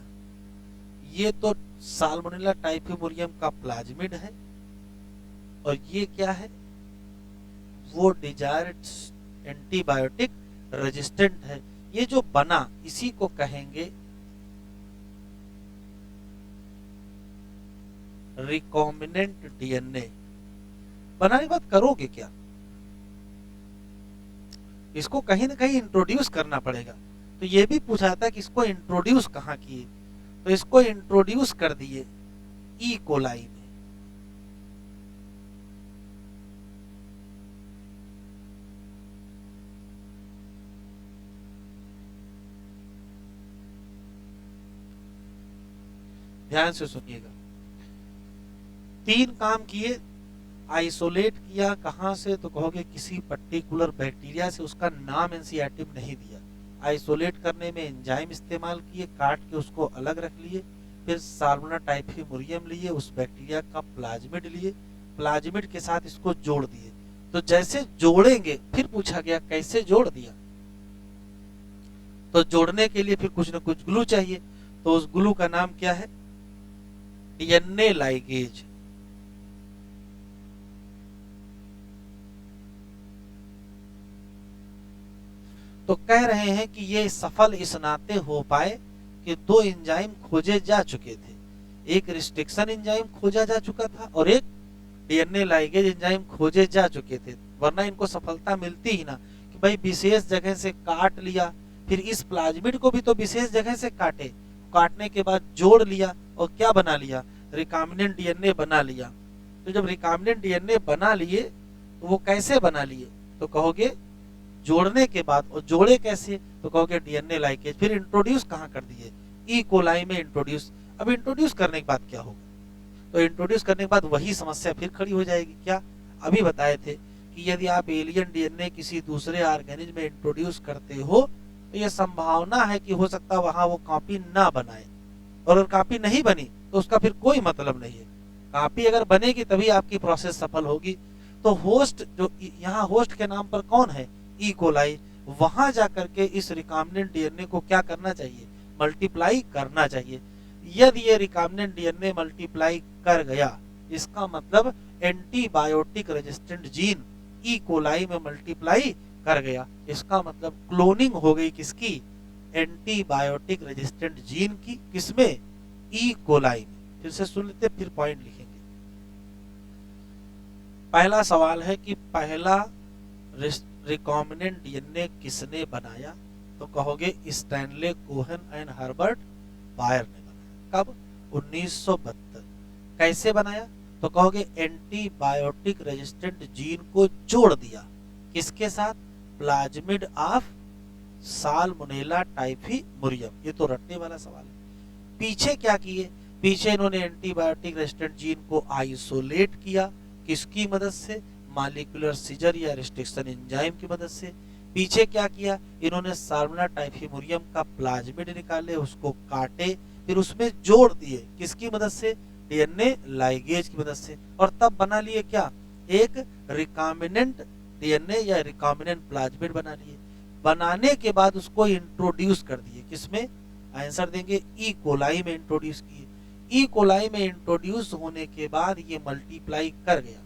ये तो साल्मोनेला टाइफीमुरियम का प्लाज्मिड है, और ये क्या है, वो डिजायर्ड एंटीबायोटिक रेजिस्टेंट है। ये जो बना इसी को कहेंगे रिकॉम्बिनेंट डीएनए। बनाने के बाद करोगे क्या? इसको कहीं ना कहीं इंट्रोड्यूस करना पड़ेगा। तो ये भी पूछा था कि इसको इंट्रोड्यूस कहाँ किए, तो इसको इंट्रोड्यूस कर दिए ई कोलाई में। ध्यान से सुनिएगा, तीन काम किए। आइसोलेट किया कहां से, तो कहोगे किसी पर्टिकुलर बैक्टीरिया से, उसका नाम एनसीआरटी नहीं दिया। आइसोलेट करने में एंजाइम इस्तेमाल किए, काट के उसको अलग रख लिए। फिर साल्मोनेला टाइफीमुरियम लिए, उस बैक्टीरिया का प्लाज्मिड लिए, प्लाज्मिड के साथ इसको जोड़ दिए। तो जैसे जोड़ेंगे, फिर पूछा गया कैसे जोड़ दिया, तो जोड़ने के लिए फिर कुछ न कुछ ग्लू चाहिए। तो उस ग्लू का नाम क्या है? DNA ligase. तो कह रहे हैं कि ये सफल इस नाते हो पाए कि दो एंजाइम खोजे जा चुके थे। एक रिस्ट्रिक्शन एंजाइम खोजा जा चुका था और एक डीएनए लाइगेज एंजाइम खोजे जा चुके थे, वरना इनको सफलता मिलती ही ना कि भाई विशेष जगह से काट लिया। फिर इस प्लाज्मिड को भी तो विशेष जगह से काटे, काटने के बाद जोड़ लिया और क्या बना लिया, रिकॉम्बिनेंट डीएनए बना लिया। तो जब रिकॉम्बिनेंट डीएनए बना लिए तो वो कैसे बना लिए, तो कहोगे जोड़ने के बाद। और जोड़े कैसे, तो कहोगे डीएनए लाइगेज। फिर इंट्रोड्यूस कहाँ कर दिए, ई कोलाई में इंट्रोड्यूस। अब इंट्रोड्यूस करने के बाद क्या होगा, तो इंट्रोड्यूस करने के बाद वही समस्या फिर खड़ी हो जाएगी। क्या अभी बताए थे कि यदि आप एलियन डीएनए किसी दूसरे ऑर्गेनिज्म में इंट्रोड्यूस करते हो तो ये संभावना है कि हो सकता है वहां वो कॉपी ना बनाए, और अगर कॉपी नहीं बनी तो उसका फिर कोई मतलब नहीं है। कॉपी अगर बनेगी तभी आपकी प्रोसेस सफल होगी। तो होस्ट जो यहाँ होस्ट के नाम पर कौन है, ई कोलाई, वहां जाकर के इस रिकॉम्बिनेंट डीएनए को क्या करना चाहिए, मल्टीप्लाई करना चाहिए। यदि ये रिकॉम्बिनेंट डीएनए मल्टीप्लाई कर गया, इसका मतलब antibiotic resistant gene E coli में मल्टीप्लाई कर गया, इसका मतलब क्लोनिंग हो गई किसकी, एंटीबायोटिक रेजिस्टेंट जीन की, किसमें, ई कोलाई में। फिर से सुन लेते, फिर पॉइंट लिखेंगे। पहला सवाल है कि पहला रिकॉम्बिनेंट डीएनए किसने बनाया, तो कहोगे Stanley Cohen and Herbert Boyer ने बनाया। कब, 1972। कैसे बनाया, तो कहोगे एंटीबायोटिक रेजिस्टेंट जीन को जोड़ दिया, किसके साथ, प्लाज्मिड ऑफ साल्मोनेला टाइफीमुरियम। ये तो रटने वाला सवाल है। पीछे क्या किए, पीछे इन्होंने एंटीबायोटिक रेजिस्टेंट जीन को आइसोलेट किया, किसकी मदद से, मॉलिक्यूलर सीजर या रिस्ट्रिक्शन एंजाइम की मदद से। पीछे क्या किया, इन्होंने साल्मोनेला टाइफीमुरियम का प्लाज्मिड निकाले, उसको काटे, फिर उसमें जोड़ दिए, किसकी मदद से, डीएनए लाइगेज की मदद से, और तब बना लिए क्या, एक रिकॉम्बिनेंट डीएनए या रिकॉम्बिनेंट प्लाज्मिड बना लिए। बनाने के बाद उसको इंट्रोड्यूस कर दिए, किसमें, आंसर देंगे ई कोलाई में इंट्रोड्यूस किए। ई कोलाई में इंट्रोड्यूस होने के बाद ये मल्टीप्लाई कर गया,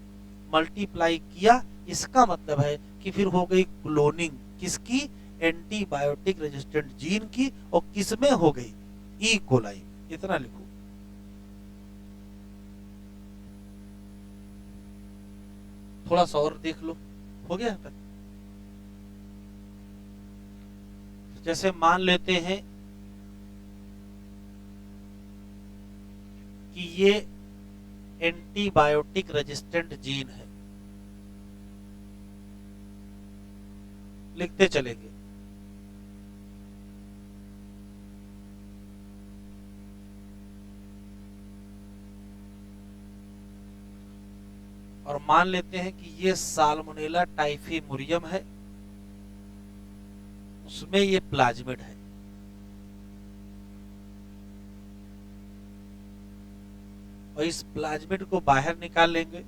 मल्टीप्लाई किया, इसका मतलब है कि फिर हो गई क्लोनिंग, किसकी, एंटीबायोटिक रेजिस्टेंट जीन की, और किसमें हो गई, ई कोलाई। इतना लिखो। थोड़ा सा और देख लो, हो गया तक। जैसे मान लेते हैं कि ये एंटीबायोटिक रेजिस्टेंट जीन है, लिखते चलेंगे। और मान लेते हैं कि ये साल्मोनेला टाइफीमुरियम है, उसमें ये प्लाज्मिड है। और इस प्लाज्मिड को बाहर निकाल लेंगे,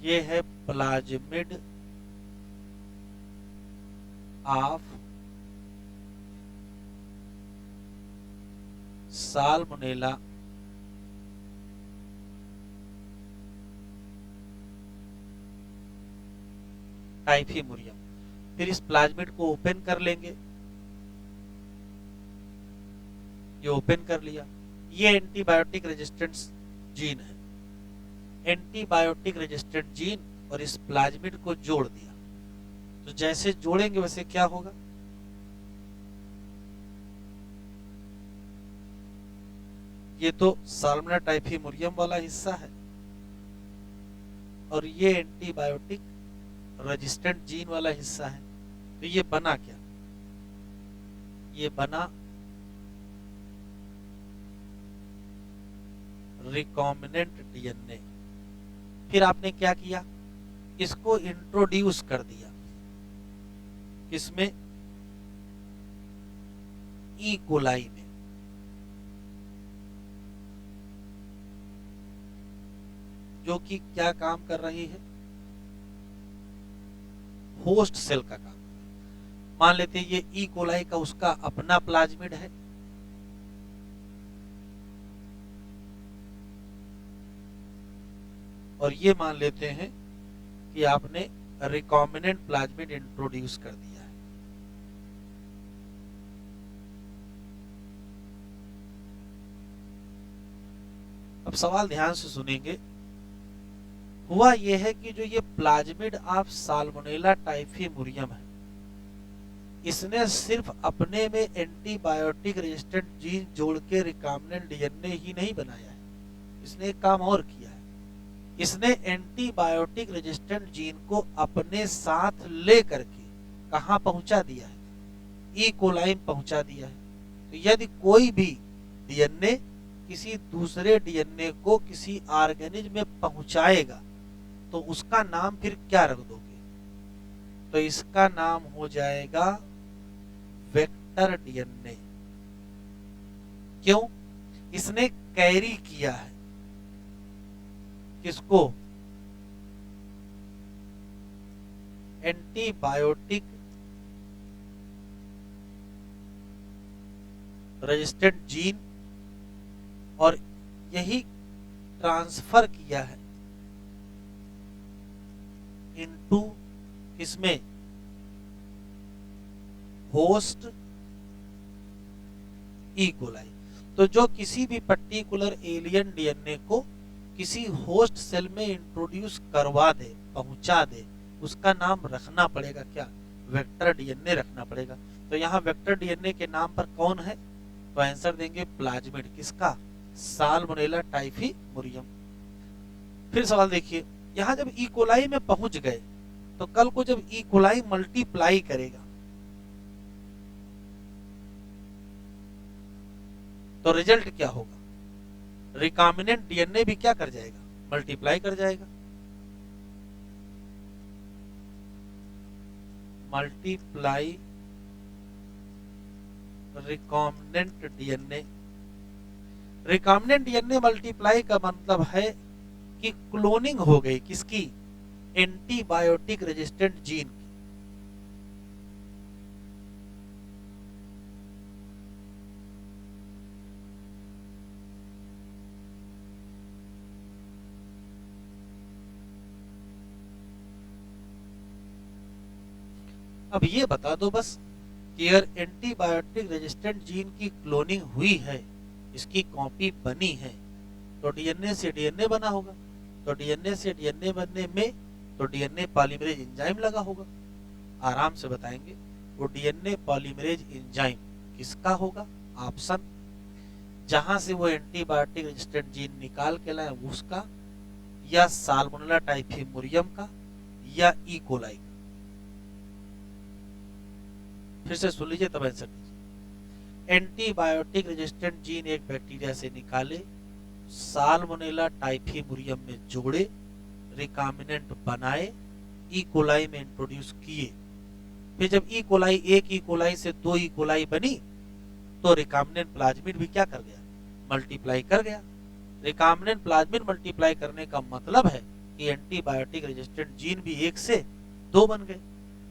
ये है प्लाज्मिड ऑफ साल्मोनेला टाइफीमुरियम। फिर इस प्लाज्मिड को ओपन कर लेंगे, ये ओपन कर लिया, ये एंटीबायोटिक रेजिस्टेंट जीन है, एंटीबायोटिक रेजिस्टेंट जीन, और इस प्लाज्मिड को जोड़ दिया। तो जैसे जोड़ेंगे वैसे क्या होगा, ये तो साल्मोनेला टाइफीमुरियम वाला हिस्सा है, और ये एंटीबायोटिक रेजिस्टेंट जीन वाला हिस्सा है। तो ये बना क्या, ये बना रिकॉम्बिनेंट डीएनए। फिर आपने क्या किया, इसको इंट्रोड्यूस कर दिया, किसमें, ई कोलाई में। जो कि क्या काम कर रही है, होस्ट सेल का काम। मान लेते हैं ये ई कोलाई का उसका अपना प्लाज्मिड है, और ये मान लेते हैं कि आपने रिकॉम्बिनेंट प्लाज्मिड इंट्रोड्यूस कर दिया है। अब सवाल ध्यान से सुनेंगे। हुआ यह है कि जो ये प्लाज्मिड ऑफ साल्मोनेला टाइफीमुरियम है, इसने सिर्फ अपने में एंटीबायोटिक रेजिस्टेंट जीन जोड़ के रिकॉम्बिनेंट डीएनए ही नहीं बनाया है, इसने एक काम और किया है। इसने एंटीबायोटिक रेजिस्टेंट जीन को अपने साथ ले करके कहां पहुंचा दिया है, ई कोलाई पहुंचा दिया है। तो यदि कोई भी डीएनए किसी दूसरे डीएनए को किसी ऑर्गेनिज्म में पहुंचाएगा, तो उसका नाम फिर क्या रख दोगे? तो इसका नाम हो जाएगा वेक्टर डीएनए। क्यों? इसने कैरी किया है किसको? एंटीबायोटिक रेजिस्टेंट जीन, और यही ट्रांसफर किया है इनटू इसमें होस्ट ई कोलाई। तो जो किसी भी पर्टिकुलर एलियन डीएनए को किसी होस्ट सेल में इंट्रोड्यूस करवा दे, पहुंचा दे, उसका नाम रखना पड़ेगा क्या? वेक्टर डीएनए रखना पड़ेगा। तो यहाँ वेक्टर डीएनए के नाम पर कौन है? तो आंसर देंगे प्लाज्मिड। किसका? साल्मोनेला टाइफीमुरियम। फिर सवाल देखिए, यहाँ जब ई कोलाई में पहुंच गए तो कल को जब ई कोलाई मल्टीप्लाई करेगा तो रिजल्ट क्या होगा? रिकॉम्बिनेंट डीएनए भी क्या कर जाएगा? मल्टीप्लाई कर जाएगा। Multiply recombinant DNA. Recombinant DNA multiply का मतलब है कि क्लोनिंग हो गई किसकी? एंटीबायोटिक रेजिस्टेंट जीन की। अब ये बता दो बस कि अगर एंटीबायोटिक रेजिस्टेंट जीन की क्लोनिंग हुई है, इसकी कॉपी बनी है, तो डीएनए से डीएनए बना होगा। तो डीएनए से डीएनए बनने में तो डीएनए पॉलीमरेज एंजाइम लगा होगा। आराम से बताएंगे, वो डीएनए पॉलीमरेज एंजाइम किसका होगा? ऑप्शन जहां से वो एंटीबायोटिक रेजिस्टेंट जीन निकाल के लाए उसका, या साल्मोनेला टाइफीमुरियम का, या ई कोलाई का। फिर से सुन लीजिए तब आंसर दीजिए। एंटीबायोटिक रेजिस्टेंट जीन एक बैक्टीरिया से निकाले, साल्मोनेला टाइफीमुरियम में जोड़े, रिकॉम्बिनेंट बनाए, ई कोलाई में इंट्रोड्यूस किए। फिर जब ई कोलाई, एक ई कोलाई से दो ई कोलाई बनी, तो रिकॉम्बिनेंट प्लाज्मिड भी क्या कर गया? मल्टीप्लाई कर गया। रिकॉम्बिनेंट प्लाज्मिड मल्टीप्लाई करने का मतलब है कि एंटीबायोटिक रेजिस्टेंट जीन भी एक से दो बन गए।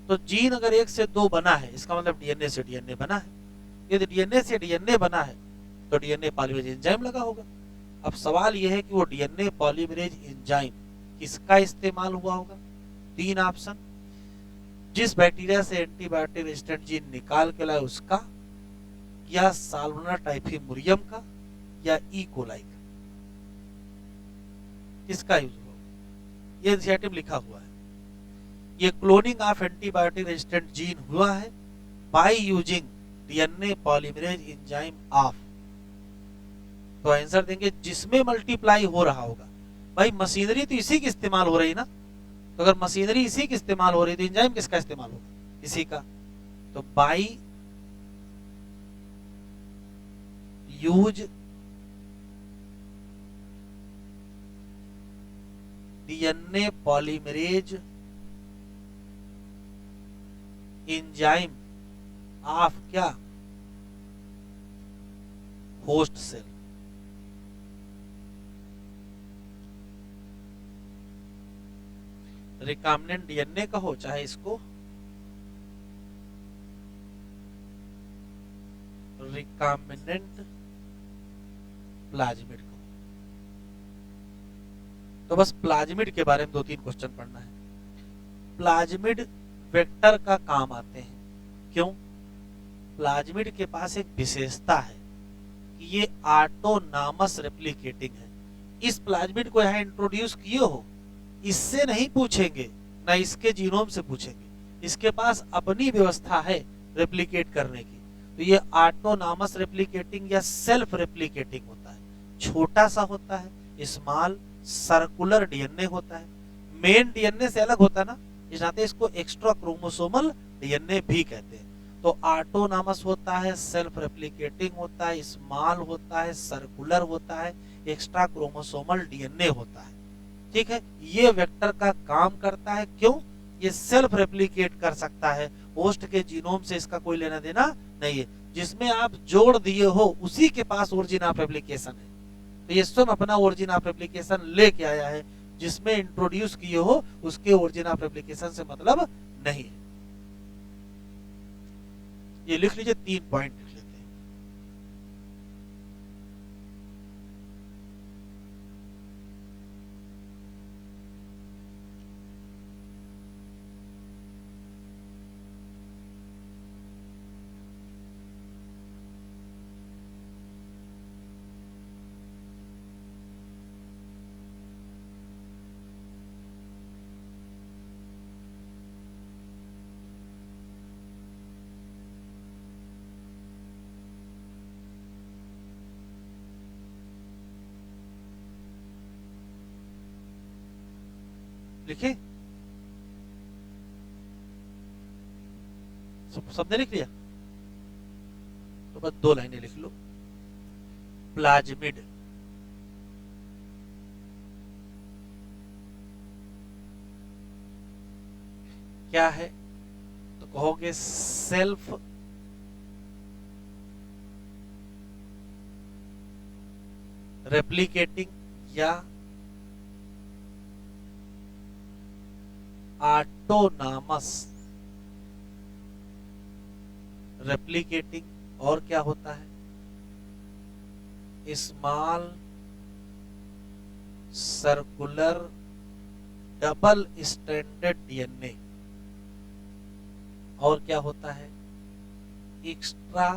तो जीन अगर एक से दो बना है, इसका मतलब डीएनए से डीएनए बना है। यदि डीएनए से डीएनए बना है तो डीएनए पॉलीमरेज एंजाइम लगा होगा। अब सवाल यह है कि वो डीएनए पॉलीमरेज एंजाइम किसका इस्तेमाल हुआ होगा? तीन ऑप्शन, जिस बैक्टीरिया से एंटीबायोटिक रेजिस्टेंट जीन निकाल के लाए उसका, या साल्मोनेला टाइफीमुरियम का, या ई कोलाई का। किसका यूज हुआ? ये एनसीईआरटी में लिखा हुआ है। ये cloning of antibiotic resistant gene हुआ है by using DNA polymerase enzyme of. तो आंसर देंगे जिसमें मल्टीप्लाई हो रहा होगा। भाई मशीनरी तो इसी की इस्तेमाल हो रही ना, तो अगर मशीनरी इसी की इस्तेमाल हो रही तो एंजाइम किसका इस्तेमाल होगा? इसी का। तो by use DNA polymerase enzyme of क्या? Host cell. रिकॉम्बिनेंट डीएनए कहो चाहे इसको रिकॉम्बिनेंट प्लाज्मिड कहो। तो बस प्लाज्मिड के बारे में दो तीन क्वेश्चन पढ़ना है। प्लाज्मिड वेक्टर का काम आते हैं। क्यों? प्लाज्मिड के पास एक विशेषता है कि ये ऑटोनॉमस रेप्लिकेटिंग है। इस प्लाज्मिड को यहाँ इंट्रोड्यूस किए हो, इससे नहीं पूछेंगे, ना इसके जीनोम से पूछेंगे। इसके पास अपनी व्यवस्था है रेप्लिकेट करने की। तो ये ऑटोनॉमस रेप्लिकेटिंग या सेल्फ रेप्लिकेटिंग होता है। छोटा सा होता है, स्मॉल सर्कुलर डीएनए होता है। मेन डीएनए से अलग होता है ना, इस नाते इसको एक्स्ट्रा क्रोमोसोमल डीएनए भी कहते हैं। तो ऑटोनॉमस होता है, सेल्फ रेप्लिकेटिंग होता है, स्मॉल होता है, सर्कुलर होता है, एक्स्ट्रा क्रोमोसोमल डीएनए होता है। ठीक है, ये वेक्टर का काम करता है। क्यों? ये सेल्फ रेप्लिकेट कर सकता है, होस्ट के जीनोम से इसका कोई लेना देना नहीं है। जिसमें आप जोड़ दिए हो उसी के पास ओरिजिन ऑफ रेप्लिकेशन है, तो ये स्वयं अपना ओरिजिन ऑफ रेप्लिकेशन लेके आया है। जिसमें इंट्रोड्यूस किए हो उसके ओरिजिन ऑफ रेप्लिकेशन से मतलब नहीं है। ये लिख लीजिए, 3 पॉइंट लिख लेते हैं। लिखे? सबने लिख लिया? तो बस 2 लाइनें लिख लो। प्लाज्मिड क्या है? तो कहोगे सेल्फ रेप्लिकेटिंग या ऑटोनॉमस रेप्लिकेटिंग। और क्या होता है? Small circular double stranded DNA. और क्या होता है? एक्स्ट्रा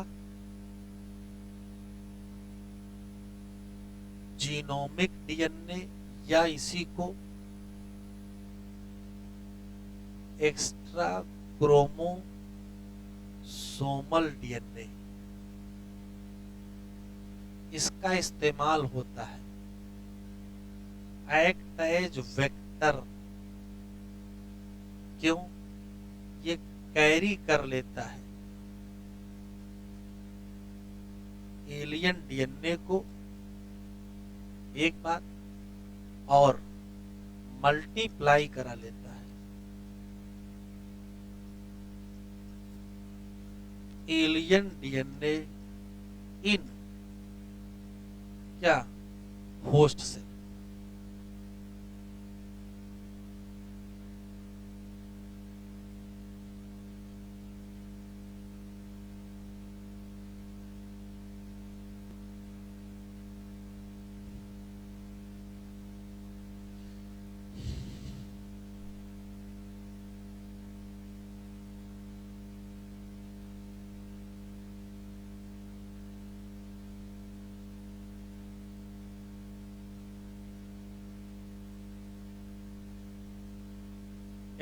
जीनोमिक डीएनए, या इसी को एक्स्ट्रा क्रोमोसोमल डीएनए, इसका इस्तेमाल होता है एक्ट एज वेक्टर। क्यों? ये कैरी कर लेता है एलियन डीएनए को, एक बात, और मल्टीप्लाई करा लेता है एलियन डीएनए इन क्या होस्ट से।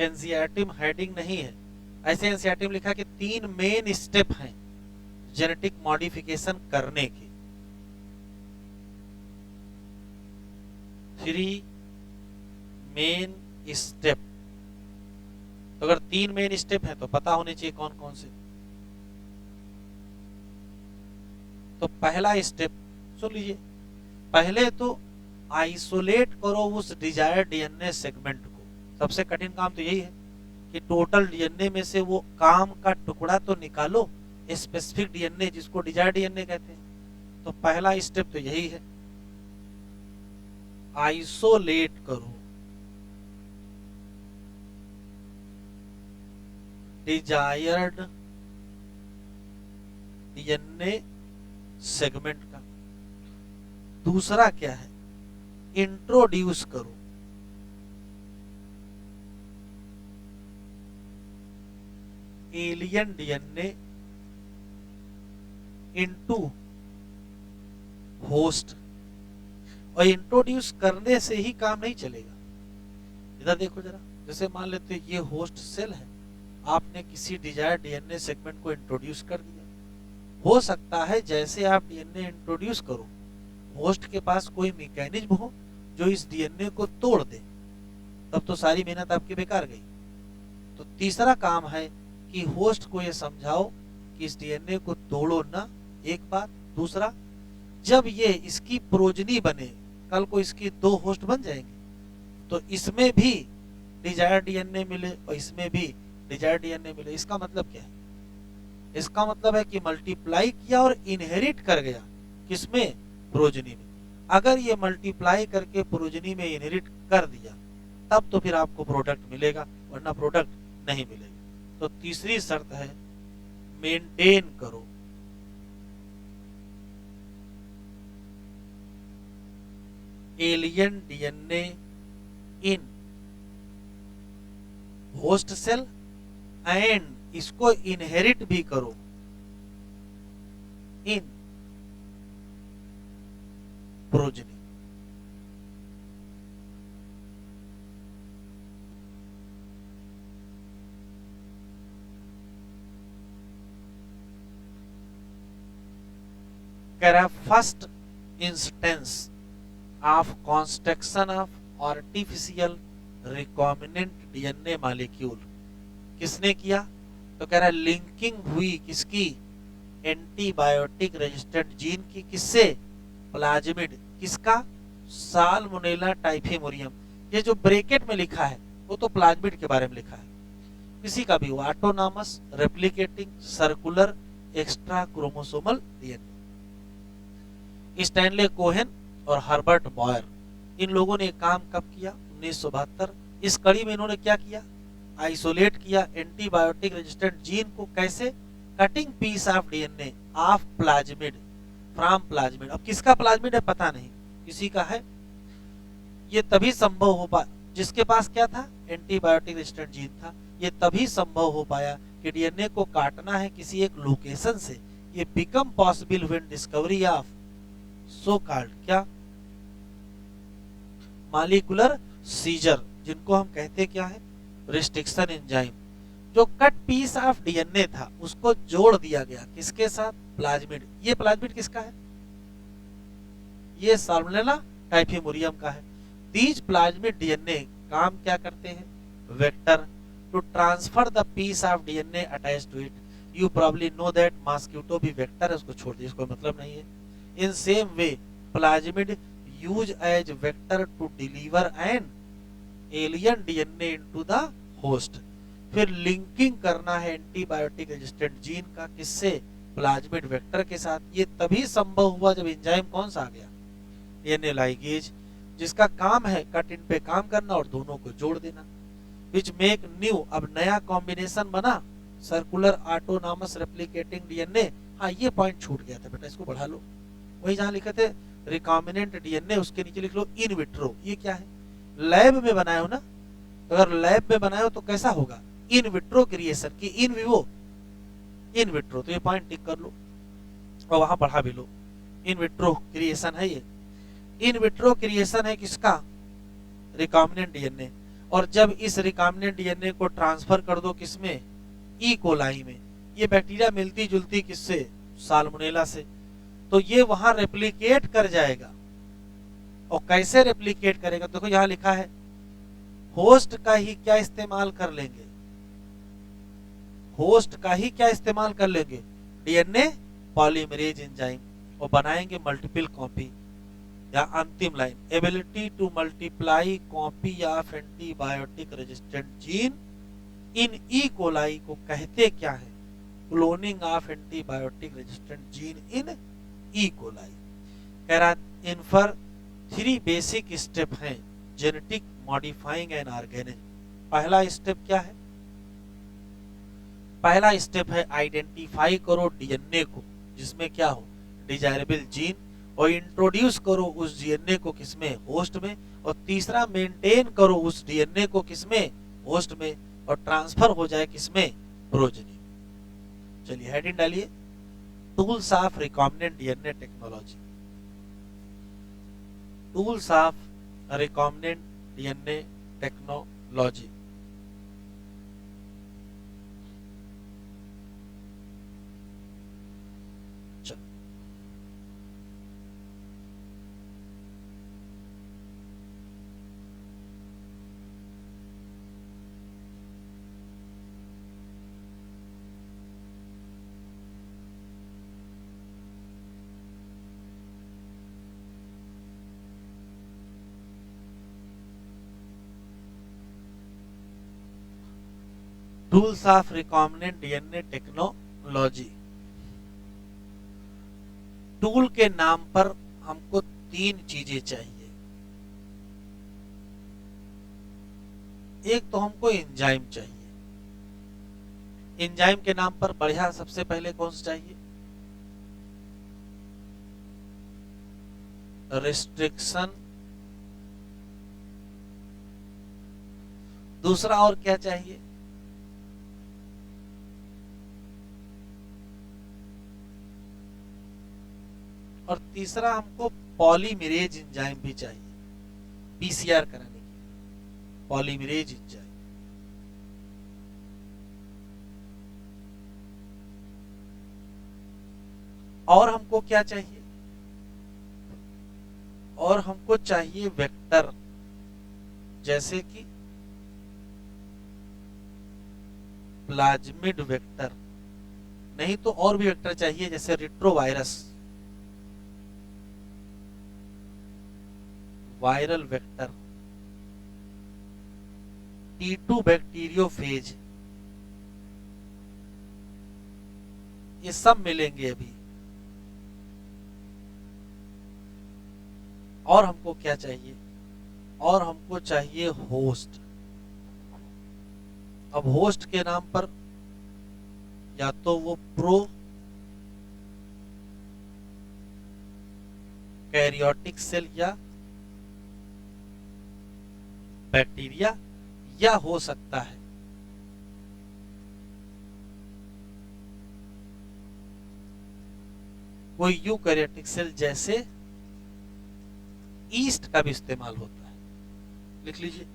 एनसीईआरटी में हेडिंग नहीं है, ऐसे एनसीईआरटी में लिखा कि 3 मेन स्टेप हैं जेनेटिक मॉडिफिकेशन करने के। 3 मेन स्टेप। तो अगर 3 मेन स्टेप है तो पता होने चाहिए कौन कौन से। तो पहला स्टेप सुन लीजिए, पहले तो आइसोलेट करो उस डिजायर्ड डीएनए सेगमेंट को। सबसे कठिन काम तो यही है कि टोटल डीएनए में से वो काम का टुकड़ा तो निकालो, स्पेसिफिक डीएनए जिसको डिजायर्ड डीएनए कहते हैं। तो पहला स्टेप तो यही है, आइसोलेट करो डिजायर्ड डीएनए सेगमेंट का। दूसरा क्या है? इंट्रोड्यूस करो एलियन डीएनए इनटू होस्ट। और इंट्रोड्यूस करने से ही काम नहीं चलेगा। इधर देखो जरा, जैसे मान लेते ये होस्ट सेल है, आपने किसी डिजायर्ड डीएनए सेगमेंट को इंट्रोड्यूस कर दिया। हो सकता है जैसे आप डीएनए इंट्रोड्यूस करो, होस्ट के पास कोई मैकेनिज्म हो जो इस डीएनए को तोड़ दे, तब तो सारी मेहनत आपकी बेकार गई। तो तीसरा काम है कि होस्ट को ये समझाओ कि इस डीएनए को तोड़ो ना, एक बात। दूसरा, जब ये इसकी प्रोजनी बने, कल को इसकी 2 होस्ट बन जाएंगे, तो इसमें भी डिजायर डीएनए मिले और इसमें भी डिजायर डीएनए मिले, इसका मतलब क्या है? इसका मतलब है कि मल्टीप्लाई किया और इनहेरिट कर गया किसमें? प्रोजनी में। अगर ये मल्टीप्लाई करके प्रोजनी में इनहेरिट कर दिया तब तो फिर आपको प्रोडक्ट मिलेगा, वरना प्रोडक्ट नहीं मिलेगा। तो तीसरी शर्त है मेंटेन करो, alien DNA in host cell and इसको इनहेरिट भी करो इन प्रोजनी। कह रहा first instance of construction of artificial recombinant DNA molecule किसने किया? तो कह रहा है लिंकिंग हुई किसकी? एंटीबायोटिक रेजिस्टेंट जीन की, किससे? प्लाज्मिड, किसका? साल्मोनेला टाइफीमोरियम। ये जो ब्रैकेट में लिखा है वो तो प्लाज्मिड के बारे में लिखा है, किसी का भी autonomous replicating circular extra chromosomal DNA. Stanley Cohen और हर्बर्ट बॉयर, इन लोगों ने काम कब किया? 1972। इस कड़ी में इन्होंने क्या किया? आइसोलेट किया एंटीबायोटिक रेजिस्टेंट जीन को, कैसे? Cutting piece of DNA of plasmid from plasmid. अब किसका प्लाज्मिड है पता नहीं, किसी का है। ये तभी संभव हो पाया जिसके पास क्या था? एंटीबायोटिक रेजिस्टेंट जीन था। ये तभी संभव हो पाया कि डीएनए को काटना है किसी एक लोकेशन से। ये become possible when discovery of so called क्या? मॉलिक्यूलर सीजर, जिनको हम कहते क्या है? Restriction enzyme. जो कट पीस ऑफ डीएनए था उसको जोड़ दिया गया किसके साथ? प्लाज्मिड। ये प्लाज्मिड किसका है? ये साल्मोनेला टाइफीमोरियम का है। दीज प्लाज्मिड डीएनए काम क्या करते हैं? Vector to transfer the piece of DNA attached to it. You probably know that mosquito भी वेक्टर है, उसको छोड़ दीजिए, इसको मतलब नहीं है। In same way plasmid use as vector to deliver an alien DNA into the host. फिर लिंकिंग करना है एंटीबायोटिक रेजिस्टेंट जीन का, किससे? प्लाज्मिड वेक्टर के साथ। ये तभी संभव हुआ जब एंजाइम कौन सा आ गया? डीएनए लाइगेज, जिसका काम है कट इन पे काम करना और दोनों को जोड़ देना। विच मेक न्यू, अब नया कॉम्बिनेशन बना सर्कुलर ऑटोनॉमस रेप्लिकेटिंग डीएनए। हाँ ये पॉइंट छूट गया था बेटा, इसको बढ़ा लो। वही जहां लिखे थे रिकॉम्बिनेंट डीएनए उसके नीचे लिख लो इन विट्रो। ये क्या है? लैब में बनाए हो ना, अगर लैब में बनाए हो तो कैसा होगा? इन विट्रो क्रिएशन की इन विवो, इन विट्रो। तो ये पॉइंट टिक कर लो और वहां बढ़ा भी लो। इन विट्रो क्रिएशन है ये। इन विट्रो क्रिएशन है किसका? Recombinant DNA. और जब इस रिकॉम्बिनेंट डीएनए को ट्रांसफर कर दो किसमें? ई कोलाई में। ये बैक्टीरिया मिलती जुलती किससे? साल्मोनेला से। तो ये वहां रेप्लिकेट कर जाएगा। और कैसे रेप्लिकेट करेगा? देखो यहां लिखा है होस्ट का ही क्या इस्तेमाल कर लेंगे? होस्ट का ही क्या इस्तेमाल कर लेंगे? डीएनए पॉलीमरेज एंजाइम, और बनाएंगे मल्टीपल कॉपी। या अंतिम line, ability to multiply copy of antibiotic resistant gene in E coli को कहते क्या है? Cloning of antibiotic resistant gene in E coli. कह रहा इनफर 3 बेसिक स्टेप हैं जेनेटिक मॉडिफाइंग एन ऑर्गेनिज्म। पहला स्टेप क्या है? पहला स्टेप है आइडेंटिफाई करो डीएनए को जिसमें क्या हो? डिजायरेबल जीन, और इंट्रोड्यूस करो उस डीएनए को किसमें? होस्ट में। और तीसरा मेंटेन करो उस डीएनए को किसमें? होस्ट में, और ट्रांसफर हो जाए किसमें? प्रोजेनी। चलिए हेडिंग डालिए, tools of recombinant DNA technology. Tools of recombinant DNA technology. Tools of recombinant DNA technology. Tool के नाम पर हमको तीन चीजें चाहिए। एक तो हमको एंजाइम चाहिए। एंजाइम के नाम पर बढ़िया सबसे पहले कौन सा चाहिए? रिस्ट्रिक्शन। दूसरा और क्या चाहिए? और तीसरा हमको पॉलीमरेज एंजाइम भी चाहिए, पीसीआर कराने के लिए पॉलीमरेज एंजाइम। और हमको क्या चाहिए? और हमको चाहिए वेक्टर, जैसे कि प्लाज्मिड वेक्टर, नहीं तो और भी वेक्टर चाहिए जैसे retrovirus, viral vector, T2 bacteriophage, ये सब मिलेंगे अभी। और हमको क्या चाहिए? और हमको चाहिए होस्ट। अब होस्ट के नाम पर या तो वो प्रो कैरियोटिक सेल या बैक्टीरिया, या हो सकता है कोई यूकैरियोटिक सेल, जैसे ईस्ट का भी इस्तेमाल होता है। लिख लीजिए।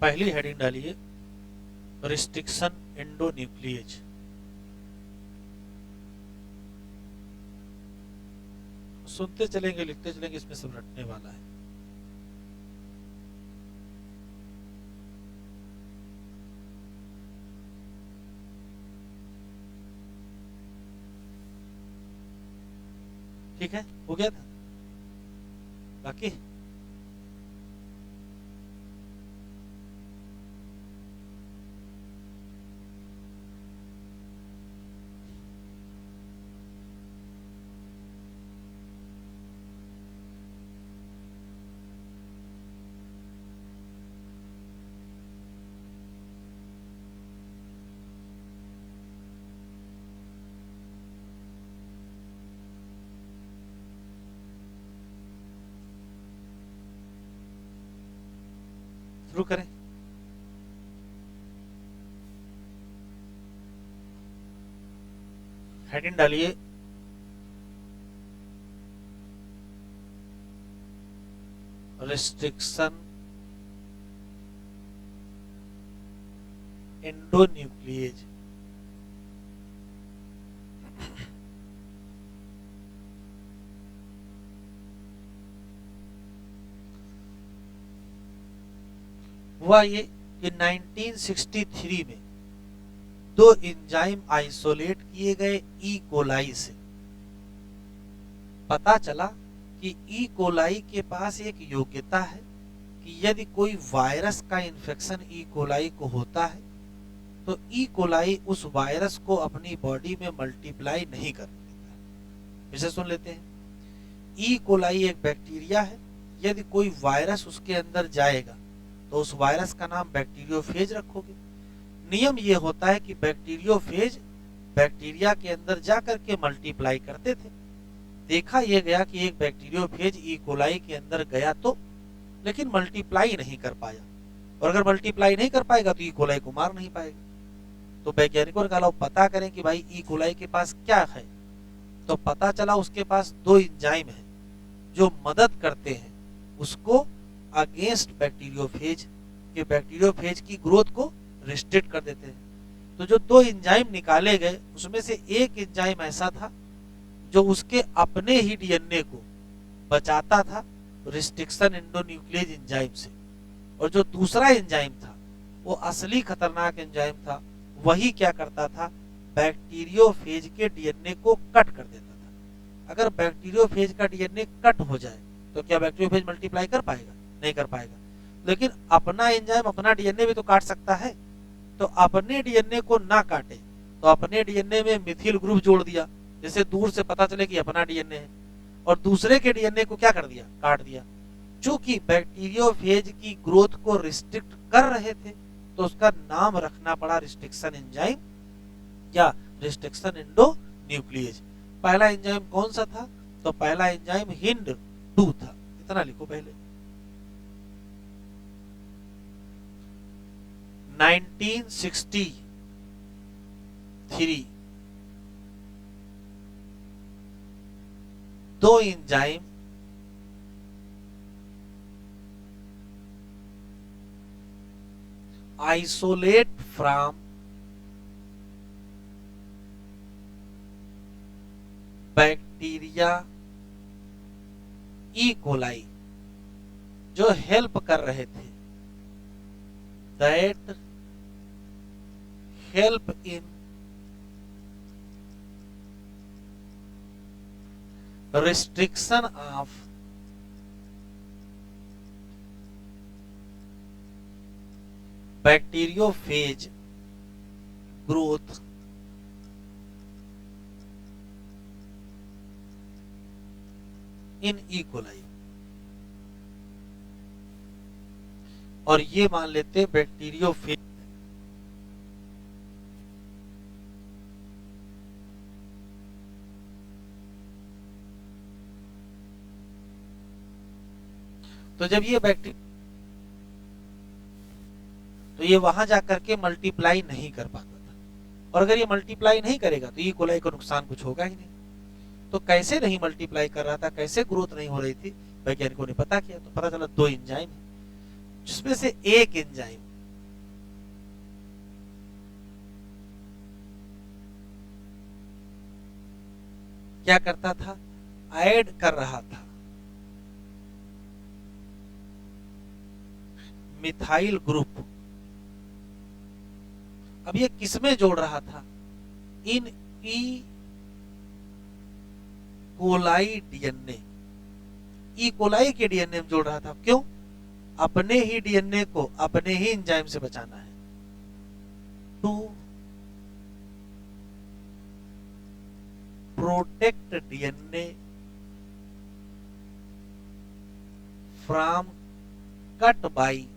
पहली हेडिंग डालिए रिस्ट्रिक्शन एंडोन्यूक्लिएज। सुनते चलेंगे, लिखते चलेंगे, इसमें सब रटने वाला है। ठीक है, हो गया था बाकी। शुरू करें। हेडिंग डालिए रिस्ट्रिक्शन एंडोन्यूक्लिएज। हुआ ये कि 1963 में दो एंजाइम आइसोलेट किए गए ई कोलाई से। पता चला कि ई कोलाई के पास एक योग्यता है कि यदि कोई वायरस का इन्फेक्शन ई कोलाई को होता है तो ई कोलाई उस वायरस को अपनी बॉडी में मल्टीप्लाई नहीं कर देता। इसे सुन लेते हैं। ई कोलाई एक बैक्टीरिया है। यदि कोई वायरस उसके अंदर जाएगा तो उस वायरस का नाम बैक्टीरियोफेज रखोगे। नियम यह होता है कि बैक्टीरियोफेज बैक्टीरिया के अंदर जाकर के मल्टीप्लाई करते थे। देखा यह गया कि एक बैक्टीरियोफेज ई कोलाई के अंदर गया तो, लेकिन मल्टीप्लाई नहीं कर पाया, और अगर मल्टीप्लाई नहीं कर पाएगा तो ई कोलाई को मार नहीं पाएगा। तो वैज्ञानिकों ने कहा पता करें कि भाई ई कोलाई के पास क्या है। तो पता चला उसके पास दो एंजाइम है जो मदद करते हैं उसको अगेंस्ट बैक्टीरियोफेज, के बैक्टीरियोफेज की ग्रोथ को रिस्ट्रिक्ट कर देते हैं। तो जो दो एंजाइम निकाले गए उसमें से एक एंजाइम ऐसा था जो उसके अपने ही डीएनए को बचाता था रिस्ट्रिक्शन एंडोन्यूक्लियेज एंजाइम से, और जो दूसरा एंजाइम था वो असली खतरनाक एंजाइम था, वही क्या करता था, बैक्टीरियोफेज के डीएनए को कट कर देता था। अगर बैक्टीरियोफेज का डीएनए कट हो जाए तो क्या बैक्टीरियोफेज मल्टीप्लाई कर पाएगा? नहीं कर पाएगा। लेकिन अपना एंजाइम अपना डीएनए भी तो काट सकता है। तो अपने डीएनए को ना काटे तो अपने डीएनए में मिथिल ग्रुप जोड़ दिया, जैसे दूर से पता चले कि अपना डीएनए है, और दूसरे के डीएनए को क्या कर दिया, काट दिया। चूंकि बैक्टीरियोफेज की ग्रोथ को रिस्ट्रिक्ट कर रहे थे तो उसका नाम रखना पड़ा रिस्ट्रिक्शन एंजाइम या रिस्ट्रिक्शन एंडोन्यूक्लियेज। पहला एंजाइम कौन सा था? तो पहला एंजाइम हिंड 2 था। इतना लिखो पहले। 1963 दो enzyme isolate from bacteria E coli जो हेल्प कर रहे थे, that help in restriction of bacteriophage growth in E coli. और ये मान लेते बैक्टीरियोफेज तो जब ये बैक्टीरिया तो ये वहां जाकर के मल्टीप्लाई नहीं कर पाता था, और अगर ये मल्टीप्लाई नहीं करेगा तो ई कोलाई को नुकसान कुछ होगा ही नहीं। तो कैसे नहीं मल्टीप्लाई कर रहा था, कैसे ग्रोथ नहीं हो रही थी, वैज्ञानिकों ने पता किया तो पता चला दो एंजाइम है, जिसमें से एक एंजाइम क्या करता था, ऐड कर रहा था मिथाइल ग्रुप। अब ये किसमें जोड़ रहा था, in E coli DNA, E coli के डीएनए में जोड़ रहा था। क्यों? अपने ही डीएनए को अपने ही एंजाइम से बचाना है, to protect DNA from cut by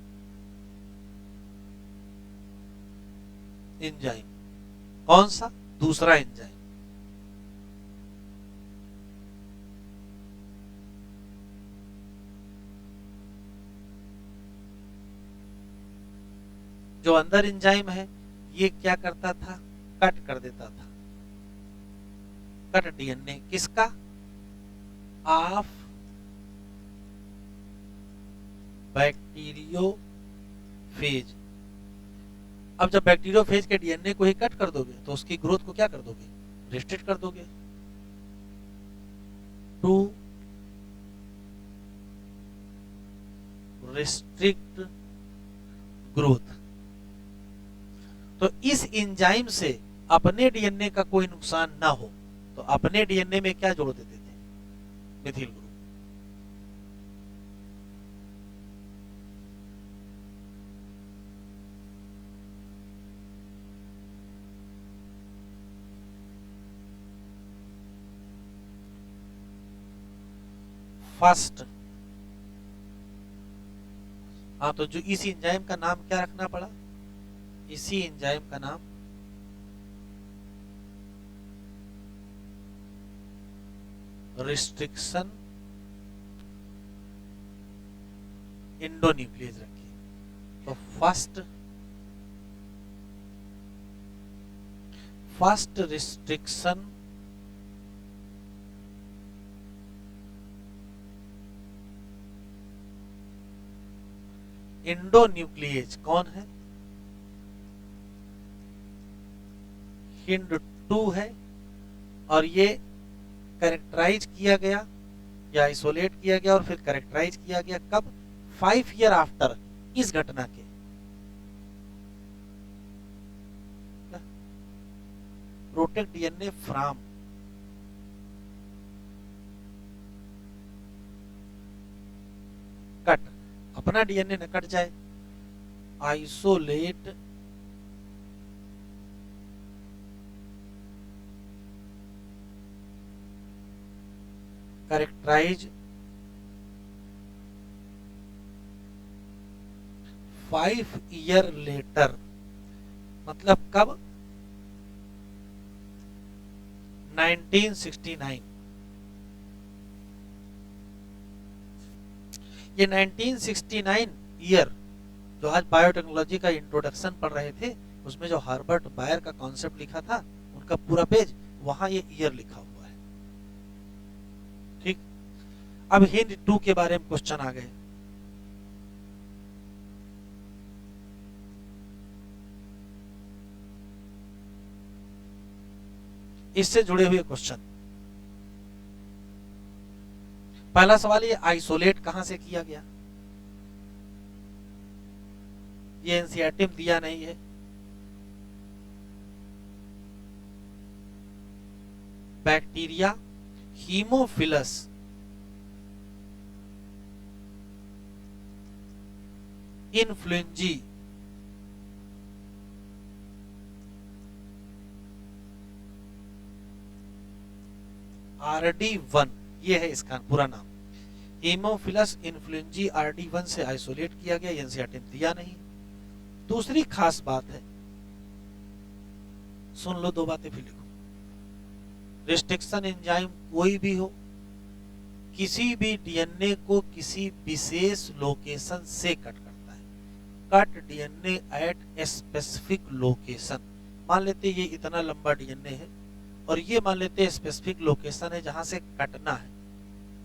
enzyme. कौन सा? दूसरा एंजाइम। जो अंदर एंजाइम है ये क्या करता था, कट कर देता था, कट डीएनए किसका, ऑफ बैक्टीरियोफेज। अब जब बैक्टीरियोफेज के डीएनए को ही कट कर दोगे तो उसकी ग्रोथ को क्या कर दोगे, रिस्ट्रिक्ट कर दोगे, टू रिस्ट्रिक्ट ग्रोथ। तो इस एंजाइम से अपने डीएनए का कोई नुकसान ना हो तो अपने डीएनए में क्या जोड़ देते थे, मिथिल ग्रुप। फर्स्ट, हाँ, तो जो इस एंजाइम का नाम क्या रखना पड़ा, इसी एंजाइम का नाम रिस्ट्रिक्शन एंडोन्यूक्लियेज रखिए। तो फर्स्ट रिस्ट्रिक्शन इंडोन्यूक्लिएज कौन है? हिंड 2 है, और ये कैरेक्टराइज किया गया या आइसोलेट किया गया और फिर कैरेक्टराइज किया गया कब? 5 ईयर आफ्टर इस घटना के। प्रोटेक्ट डीएनए फ्रॉम कट, अपना डीएनए न कट जाए, आइसोलेट कैरेक्टराइज 5 ईयर लेटर, मतलब कब? 1969। ये 1969 ईयर, जो आज बायोटेक्नोलॉजी का इंट्रोडक्शन पढ़ रहे थे, उसमें जो हार्बर्ट बायर का कॉन्सेप्ट लिखा था, उनका पूरा पेज, वहां ये ईयर लिखा हुआ है। ठीक, अब हिंद 2 के बारे में क्वेश्चन आ गए। इससे जुड़े हुए क्वेश्चन। पहला सवाल, ये आइसोलेट कहां से किया गया? ये एनसीईआरटी में दिया नहीं है। बैक्टीरिया हीमोफिलस इन्फ्लुएंजी RD1, ये है इसका पूरा नाम। हीमोफिलस इन्फ्लुएंजी RD1 से आइसोलेट किया गया, एनसीईआरटी में दिया नहीं। दूसरी खास बात है, सुन लो, 2 बातें फिर लिखो। रिस्ट्रिक्शन एंजाइम कोई भी हो, किसी भी डीएनए को किसी विशेष लोकेशन से कट करता है। Cut DNA at specific location. मान लेते ये इतना लंबा डीएनए है और ये मान लेते हैं स्पेसिफिक लोकेशन है जहां से कटना है,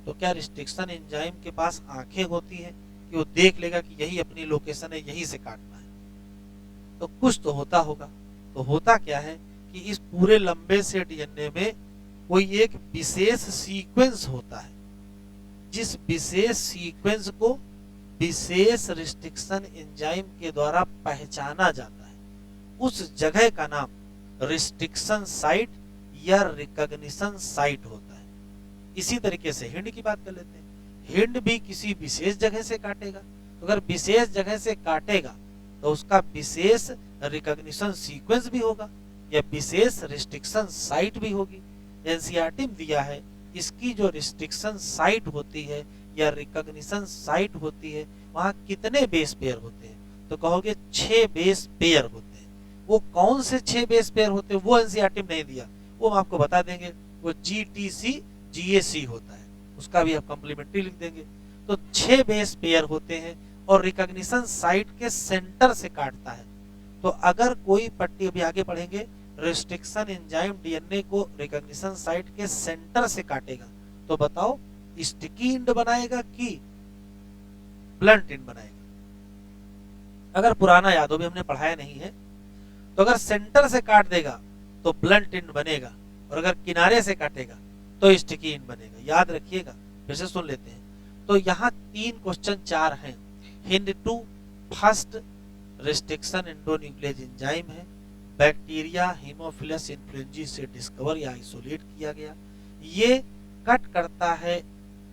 तो क्या रिस्ट्रिक्शन एंजाइम के पास आंखें होती हैं कि वो देख लेगा कि यही अपनी लोकेशन है, यहीं से काटना है? तो कुछ तो होता होगा। तो होता क्या है कि इस पूरे लंबे से डीएनए में कोई एक विशेष सीक्वेंस होता है, जिस विशेष सीक्वेंस को विशेष रिस्ट्रिक्शन एंजाइम के द्वारा पहचाना जाता है। उस जगह का नाम रिस्ट्रिक्शन साइट या रिकॉग्निशन साइट होता है। इसी तरीके से हिंड की बात कर लेते हैं। हिंड भी किसी विशेष जगह से काटेगा, तो अगर विशेष जगह से काटेगा तो उसका विशेष रिकॉग्निशन सीक्वेंस भी होगा या विशेष रिस्ट्रिक्शन साइट भी होगी। एनसीईआरटी में दिया है, इसकी जो रिस्ट्रिक्शन साइट होती है या रिकॉग्निशन साइट होती है, वहां कितने बेस पेयर होते हैं? तो कहोगे 6 बेस पेयर होते हैं। वो कौन से 6 बेस पेयर होते हैं वो एनसीईआरटी में नहीं दिया, वो हम आपको बता देंगे। वो GTC GAC होता है, उसका भी आप कॉम्प्लीमेंट्री लिख देंगे। तो 6 बेस पेयर होते हैं और रिकॉग्निशन साइट के सेंटर से काटता है। तो अगर कोई पट्टी, अभी आगे पढ़ेंगे, रिस्ट्रिक्शन एंजाइम डीएनए को रिकॉग्निशन साइट के सेंटर से काटेगा, तो बताओ स्टिकी एंड बनाएगा कि ब्लंट एंड बनाएगा? अगर पुराना याद हो, भी हमने पढ़ाया नहीं है, तो अगर सेंटर से काट देगा तो ब्लंट एंड बनेगा, और अगर किनारे से काटेगा तो स्टिकी एंड बनेगा। याद रखिएगा, फिर से सुन लेते हैं। तो यहाँ 3 क्वेश्चन 4 हैं। हिंड 2 फर्स्ट रिस्ट्रिक्शन एंडोन्यूक्लियेज एंजाइम है, बैक्टीरिया हीमोफिलस इन्फ्लुएंजी से डिस्कवर या आइसोलेट किया गया। ये कट करता है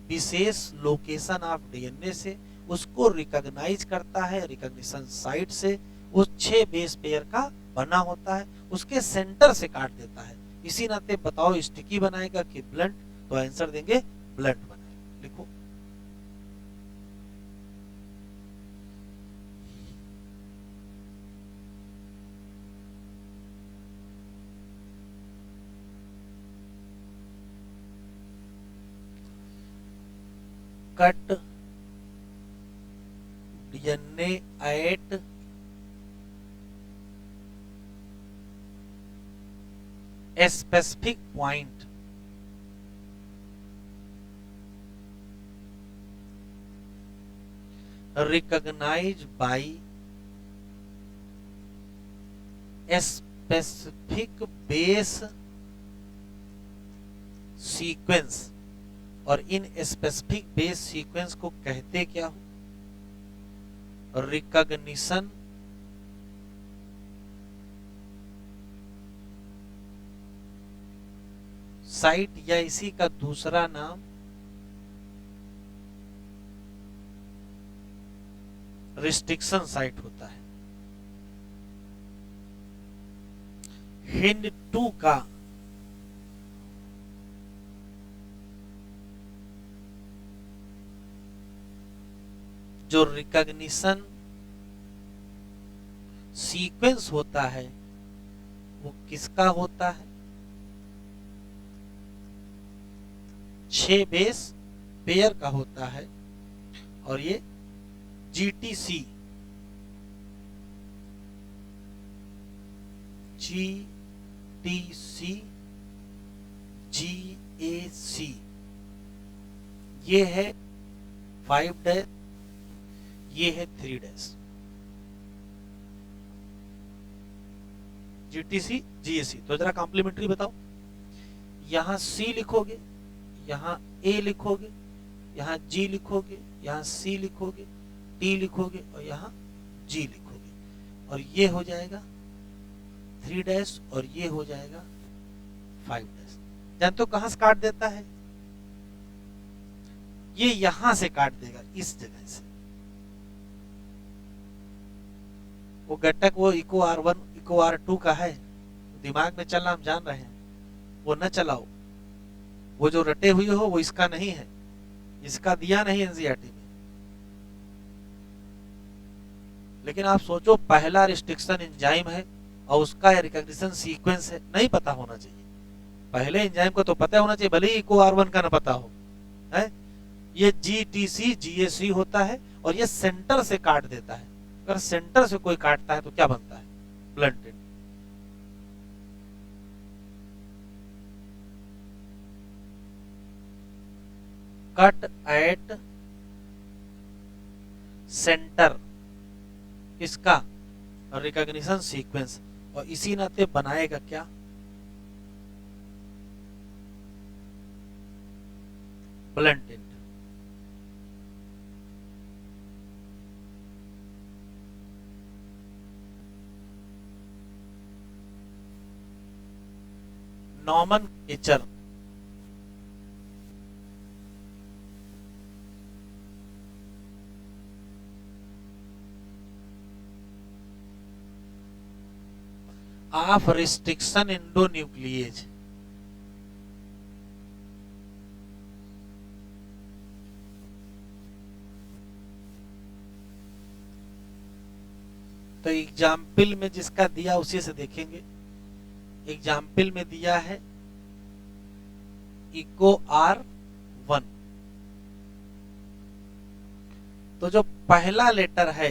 विशेष लोकेशन ऑफ डीएनए से, उसको रिकॉग्नाइज करता है रिकॉग्निशन साइट से, वो 6 बेस पेयर का बना होता है, उसके सेंटर से काट देता है। इसी नाते बताओ स्टिकी बनाएगा कि ब्लंट? तो आंसर देंगे ब्लंट बनाएगा। लिखो, cut DNA at a specific point recognize by specific base sequence, और इन स्पेसिफिक बेस सीक्वेंस को कहते क्या हो? रिकॉग्निशन साइट, या इसी का दूसरा नाम रिस्ट्रिक्शन साइट होता है। हिंड 2 का जो रिकॉग्निशन सीक्वेंस होता है वो किसका होता है? 6 बेस पेयर का होता है, और ये GTC GAC ये है 5 डैश, ये है 3 डैश। GTC GAC, तो जरा कॉम्प्लीमेंट्री बताओ। यहां C लिखोगे, यहां A लिखोगे, यहां G लिखोगे, यहां C लिखोगे, T लिखोगे, और यहां G लिखोगे, और ये हो जाएगा 3 डैश, और ये हो जाएगा 5 डैश। जानते हो कहां से काट देता है? ये यहां से काट देगा, इस जगह से। वो घटक वो इको R1 इको R2 का है, दिमाग में चलना हम जान रहे हैं, वो न चलाओ। वो जो रटे हुए हो वो इसका नहीं है, इसका दिया नहीं एनसीईआरटी में। लेकिन आप सोचो, पहला रिस्ट्रिक्शन एंजाइम है और उसका रिकॉग्निशन सीक्वेंस है, नहीं पता होना चाहिए। पहले एंजाइम को तो पता होना चाहिए, भले ही इको R1 का ना पता हो, है? ये GTC GAC होता है, और ये सेंटर से काट देता है। अगर सेंटर से कोई काटता है तो क्या बनता है? ब्लंटेड। कट एट सेंटर, इसका रिकॉग्निशन सीक्वेंस, और इसी नाते बनाएगा क्या? Blunted. Nomenclature of restriction endonuclease. तो एग्जाम्पल में जिसका दिया उसी से देखेंगे। एग्जाम्पल में दिया है इको R1, तो जो पहला लेटर है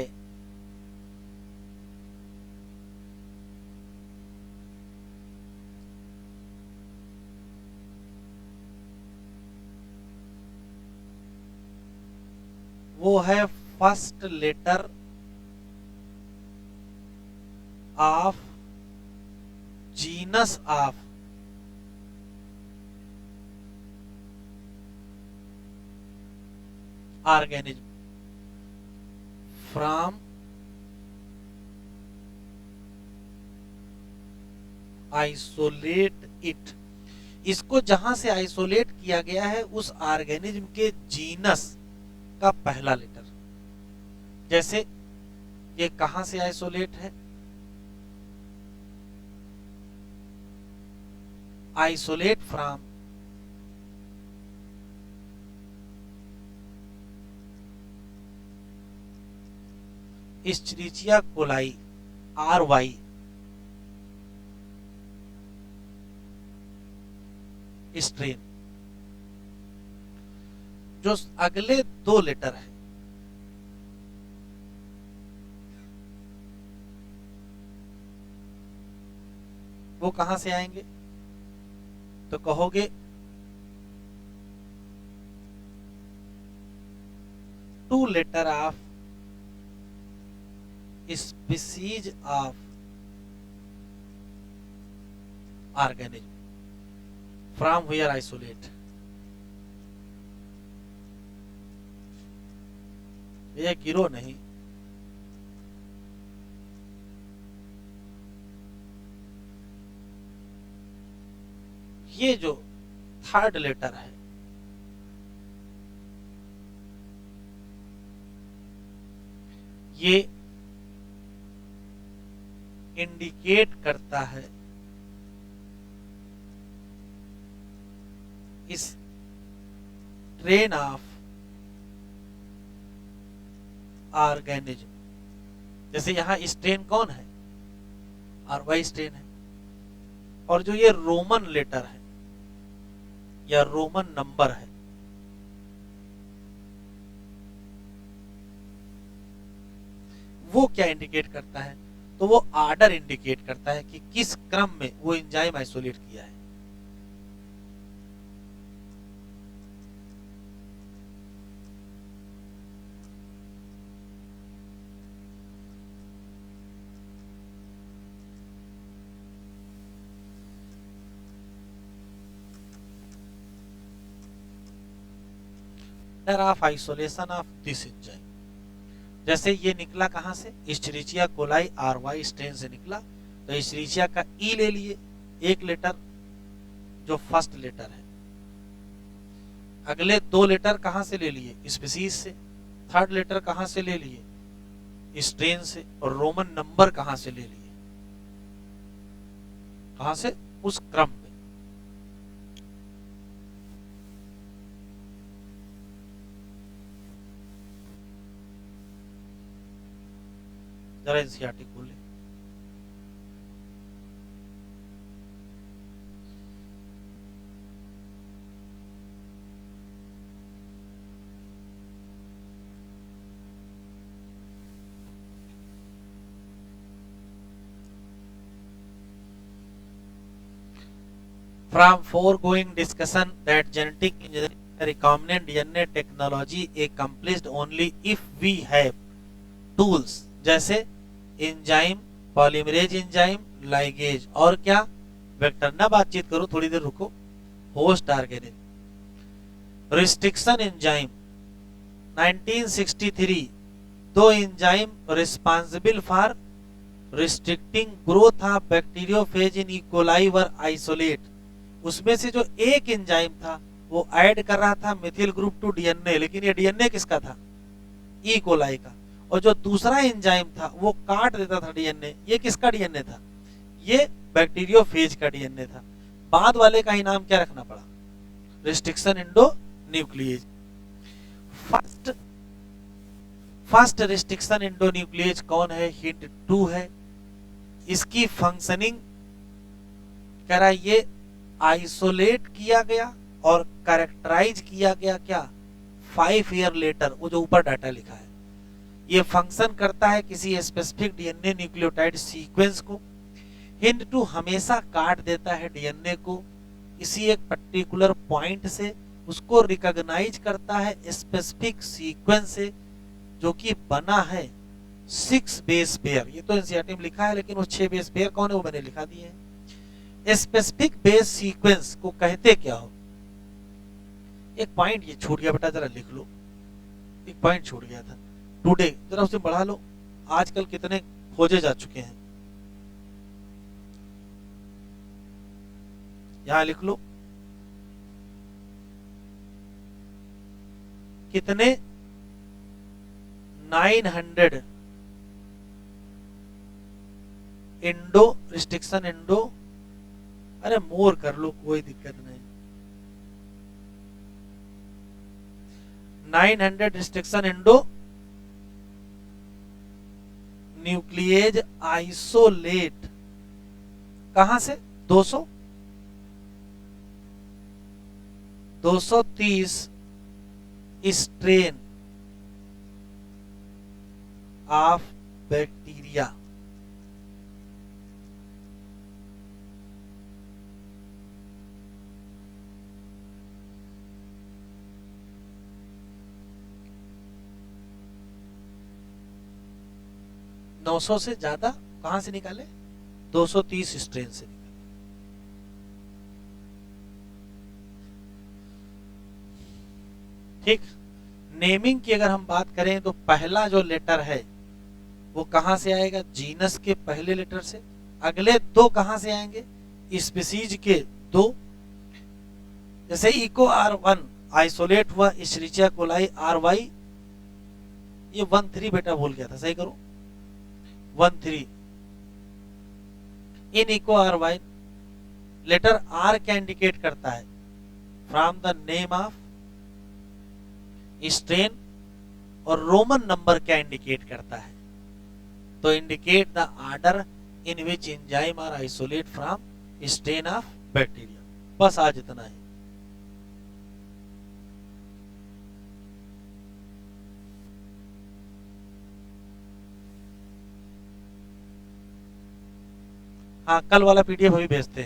वो है first letter of genus of organism from isolate it. इसको जहां से आइसोलेट किया गया है उस ऑर्गेनिज्म के जीनस का पहला लेटर। जैसे ये कहां से आइसोलेट है? Isolate from Escherichia coli RY, strain. जो अगले 2 लेटर है वो कहां से आएंगे? तो कहोगे 2 letter of species of organism from where isolate, ये गिरो नहीं, ये जो थर्ड लेटर है ये इंडिकेट करता है इस ट्रेन ऑफ ऑर्गेनिज्म। जैसे यहां स्ट्रेन कौन है, आरवाई स्ट्रेन है, और जो ये रोमन लेटर है या रोमन नंबर है, वो क्या इंडिकेट करता है, तो वो आर्डर इंडिकेट करता है कि किस क्रम में वो एंजाइम आइसोलेट किया है। Of isolation of this enzyme, जैसे ये निकला कहां से, इस्चरिचिया कोलाई आरवाई स्ट्रेन से निकला, तो इस्चरिचिया का ई ले लिए एक लेटर जो फर्स्ट लेटर है, अगले दो लेटर कहां से ले लिए, स्पीसीज से, थर्ड लेटर कहां से ले लिए, स्ट्रेन से, और रोमन नंबर कहां से ले लिए, कहां से, उस क्रम में। जरा एनसीईआरटी खोल ले। From foregoing discussion that genetic engineering recombinant DNA technology accomplished only if we have tools जैसे एंजाइम, पॉलीमरेज एंजाइम, लाइगेज, और क्या, वेक्टर। ना बातचीत करो, थोड़ी देर रुको। होस्ट ऑर्गेनिज्म, रिस्ट्रिक्शन एंजाइम 1963, दो enzyme responsible for restricting growth of bacteriophage in E coli were isolate. उसमें से जो एक एंजाइम था वो ऐड कर रहा था मिथिल ग्रुप टू डीएनए, लेकिन ये डीएनए किसका था, ई कोलाई का, और जो दूसरा एंजाइम था वो काट देता था डीएनए, ये किसका डीएनए था, ये बैक्टीरियोफेज का डीएनए था। बाद वाले का ही नाम क्या रखना पड़ा, restriction Indo nuclease. First restriction Indo nuclease कौन है, हिंट 2 है। इसकी फंक्शनिंग कह रहा, ये आइसोलेट किया गया और कैरेक्टराइज किया गया क्या, 5 ईयर लेटर, वो जो ऊपर डाटा लिखा है। ये फंक्शन करता है किसी स्पेसिफिक डीएनए न्यूक्लियोटाइड सीक्वेंस को। हिंट 2 हमेशा काट देता है डीएनए को इसी एक पर्टिकुलर पॉइंट से, उसको रिकॉग्नाइज करता है स्पेसिफिक सीक्वेंस से जो कि बना है 6 बेस पेयर। ये तो एनसीईआरटी में लिखा है, लेकिन वो 6 बेस पेयर कौन है वो मैंने लिखा दिए हैं। स्पेसिफिक बेस सीक्वेंस को कहते क्या हो, एक पॉइंट ये छूट गया बेटा, जरा लिख लो, एक पॉइंट छूट गया था, टुडे, जरा उसे बढ़ा लो। आजकल कितने खोजे जा चुके हैं, यहां लिख लो, कितने 900 इंडो रिस्ट्रिक्शन इंडो, अरे मोर कर लो कोई दिक्कत नहीं, 900 रिस्ट्रिक्शन इंडो न्यूक्लिएज आइसोलेट कहां से, 230 स्ट्रेन ऑफ बैक्टीरिया। 900 से ज्यादा कहां से निकाले, 230 स्ट्रेन से निकाले। ठीक। नेमिंग की अगर हम बात करें तो पहला जो लेटर है वो कहां से आएगा, जीनस के पहले लेटर से। अगले दो कहां से आएंगे, स्पीसीज के दो, जैसे इको R1 आइसोलेट हुआ इशरिचिया कोलाई RY, ये 1-3 बेटा भूल गया था, सही करो 1-3। In Eco RY letter R क्या इंडिकेट करता है, from the name of strain, और रोमन नंबर क्या इंडिकेट करता है, तो indicate the order in which enzyme are isolate from strain of bacteria. बस आज इतना ही। हाँ, कल वाला PDF अभी भेजते हैं।